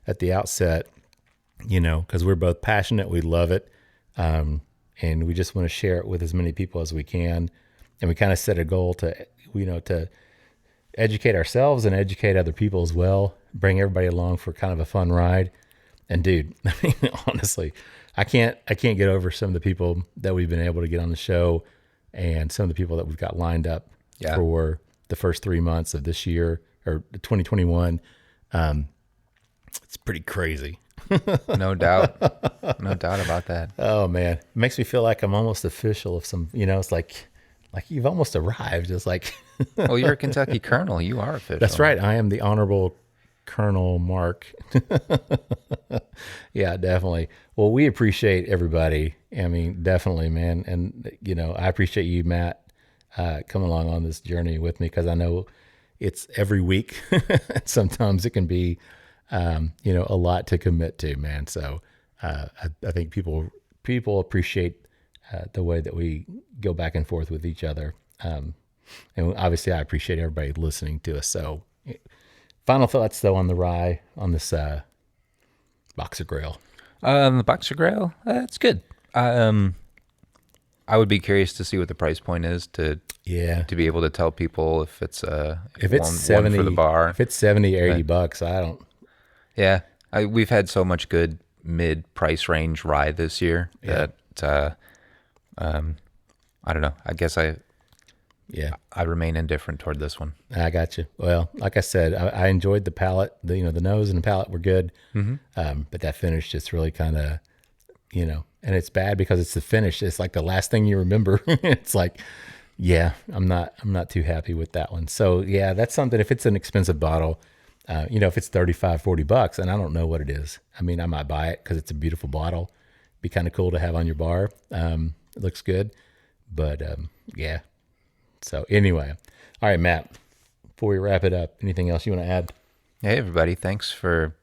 Speaker 2: at the outset, because we're both passionate. We love it. And we just want to share it with as many people as we can. And we kind of set a goal to educate ourselves and educate other people as well, bring everybody along for kind of a fun ride. And dude, I mean, honestly, I can't get over some of the people that we've been able to get on the show and some of the people that we've got lined up for the first 3 months of this year or 2021. It's pretty crazy.
Speaker 3: No doubt. No doubt about that.
Speaker 2: Oh man. It makes me feel like I'm almost official of some, it's like you've almost arrived. It's like,
Speaker 3: well, you're a Kentucky Colonel. You are official.
Speaker 2: That's right. I am the Honorable Colonel Mark. Yeah, definitely. Well, we appreciate everybody. I mean, definitely, man. And, I appreciate you, Matt, coming along on this journey with me, because I know it's every week. Sometimes it can be, a lot to commit to, man. So I think people appreciate the way that we go back and forth with each other. And obviously I appreciate everybody listening to us. So final thoughts though on the rye, on this Boxergrail.
Speaker 3: The Boxergrail, it's good. I would be curious to see what the price point is to be able to tell people if it's
Speaker 2: 70
Speaker 3: for the bar.
Speaker 2: If it's 70 or 80 bucks, I don't.
Speaker 3: Yeah, we've had so much good mid price range rye this year that I don't know. I guess I remain indifferent toward this one.
Speaker 2: I got you. Well, like I said, I enjoyed the palate. The nose and the palate were good, but that finish just really kind of, and it's bad because it's the finish. It's like the last thing you remember. It's like, yeah, I'm not too happy with that one. So yeah, that's something. If it's an expensive bottle, if it's $35-$40 and I don't know what it is, I mean, I might buy it because it's a beautiful bottle. Be kind of cool to have on your bar. It looks good, but yeah. So anyway, all right, Matt, before we wrap it up, anything else you want to add?
Speaker 3: Hey, everybody. Thanks for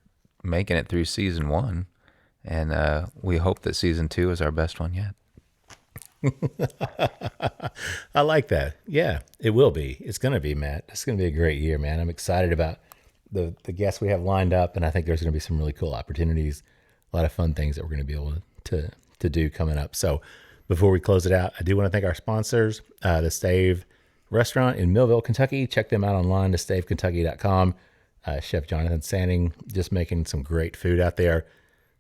Speaker 3: making it through season 1. And we hope that season 2 is our best one yet.
Speaker 2: I like that. Yeah, it will be. It's going to be, Matt. It's going to be a great year, man. I'm excited about the guests we have lined up, and I think there's going to be some really cool opportunities, a lot of fun things that we're going to be able to do coming up. So before we close it out, I do want to thank our sponsors, the Stave Restaurant in Millville, Kentucky. Check them out online, thestavekentucky.com. Chef Jonathan Sanning just making some great food out there.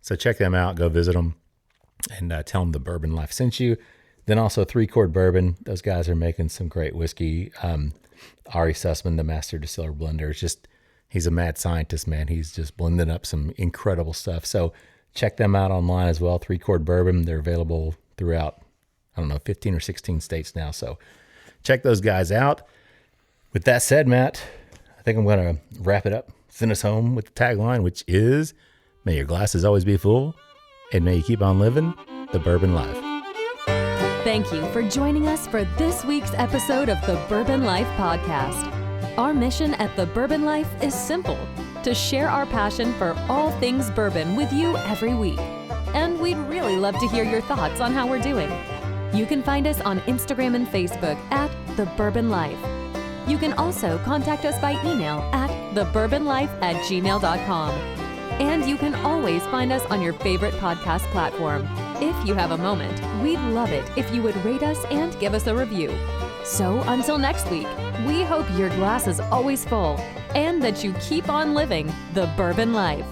Speaker 2: So check them out, go visit them, and tell them the Bourbon Life sent you. Then also 3 Chord Bourbon. Those guys are making some great whiskey. Ari Sussman, the master distiller blender, he's a mad scientist, man. He's just blending up some incredible stuff. So check them out online as well, 3 Chord Bourbon. They're available throughout, 15 or 16 states now. So check those guys out. With that said, Matt, I think I'm going to wrap it up. Send us home with the tagline, which is, may your glasses always be full, and may you keep on living the Bourbon Life.
Speaker 1: Thank you for joining us for this week's episode of the Bourbon Life Podcast. Our mission at the Bourbon Life is simple: to share our passion for all things bourbon with you every week. And we'd really love to hear your thoughts on how we're doing. You can find us on Instagram and Facebook at The Bourbon Life. You can also contact us by email at thebourbonlife@gmail.com. And you can always find us on your favorite podcast platform. If you have a moment, we'd love it if you would rate us and give us a review. So until next week, we hope your glass is always full and that you keep on living the Bourbon Life.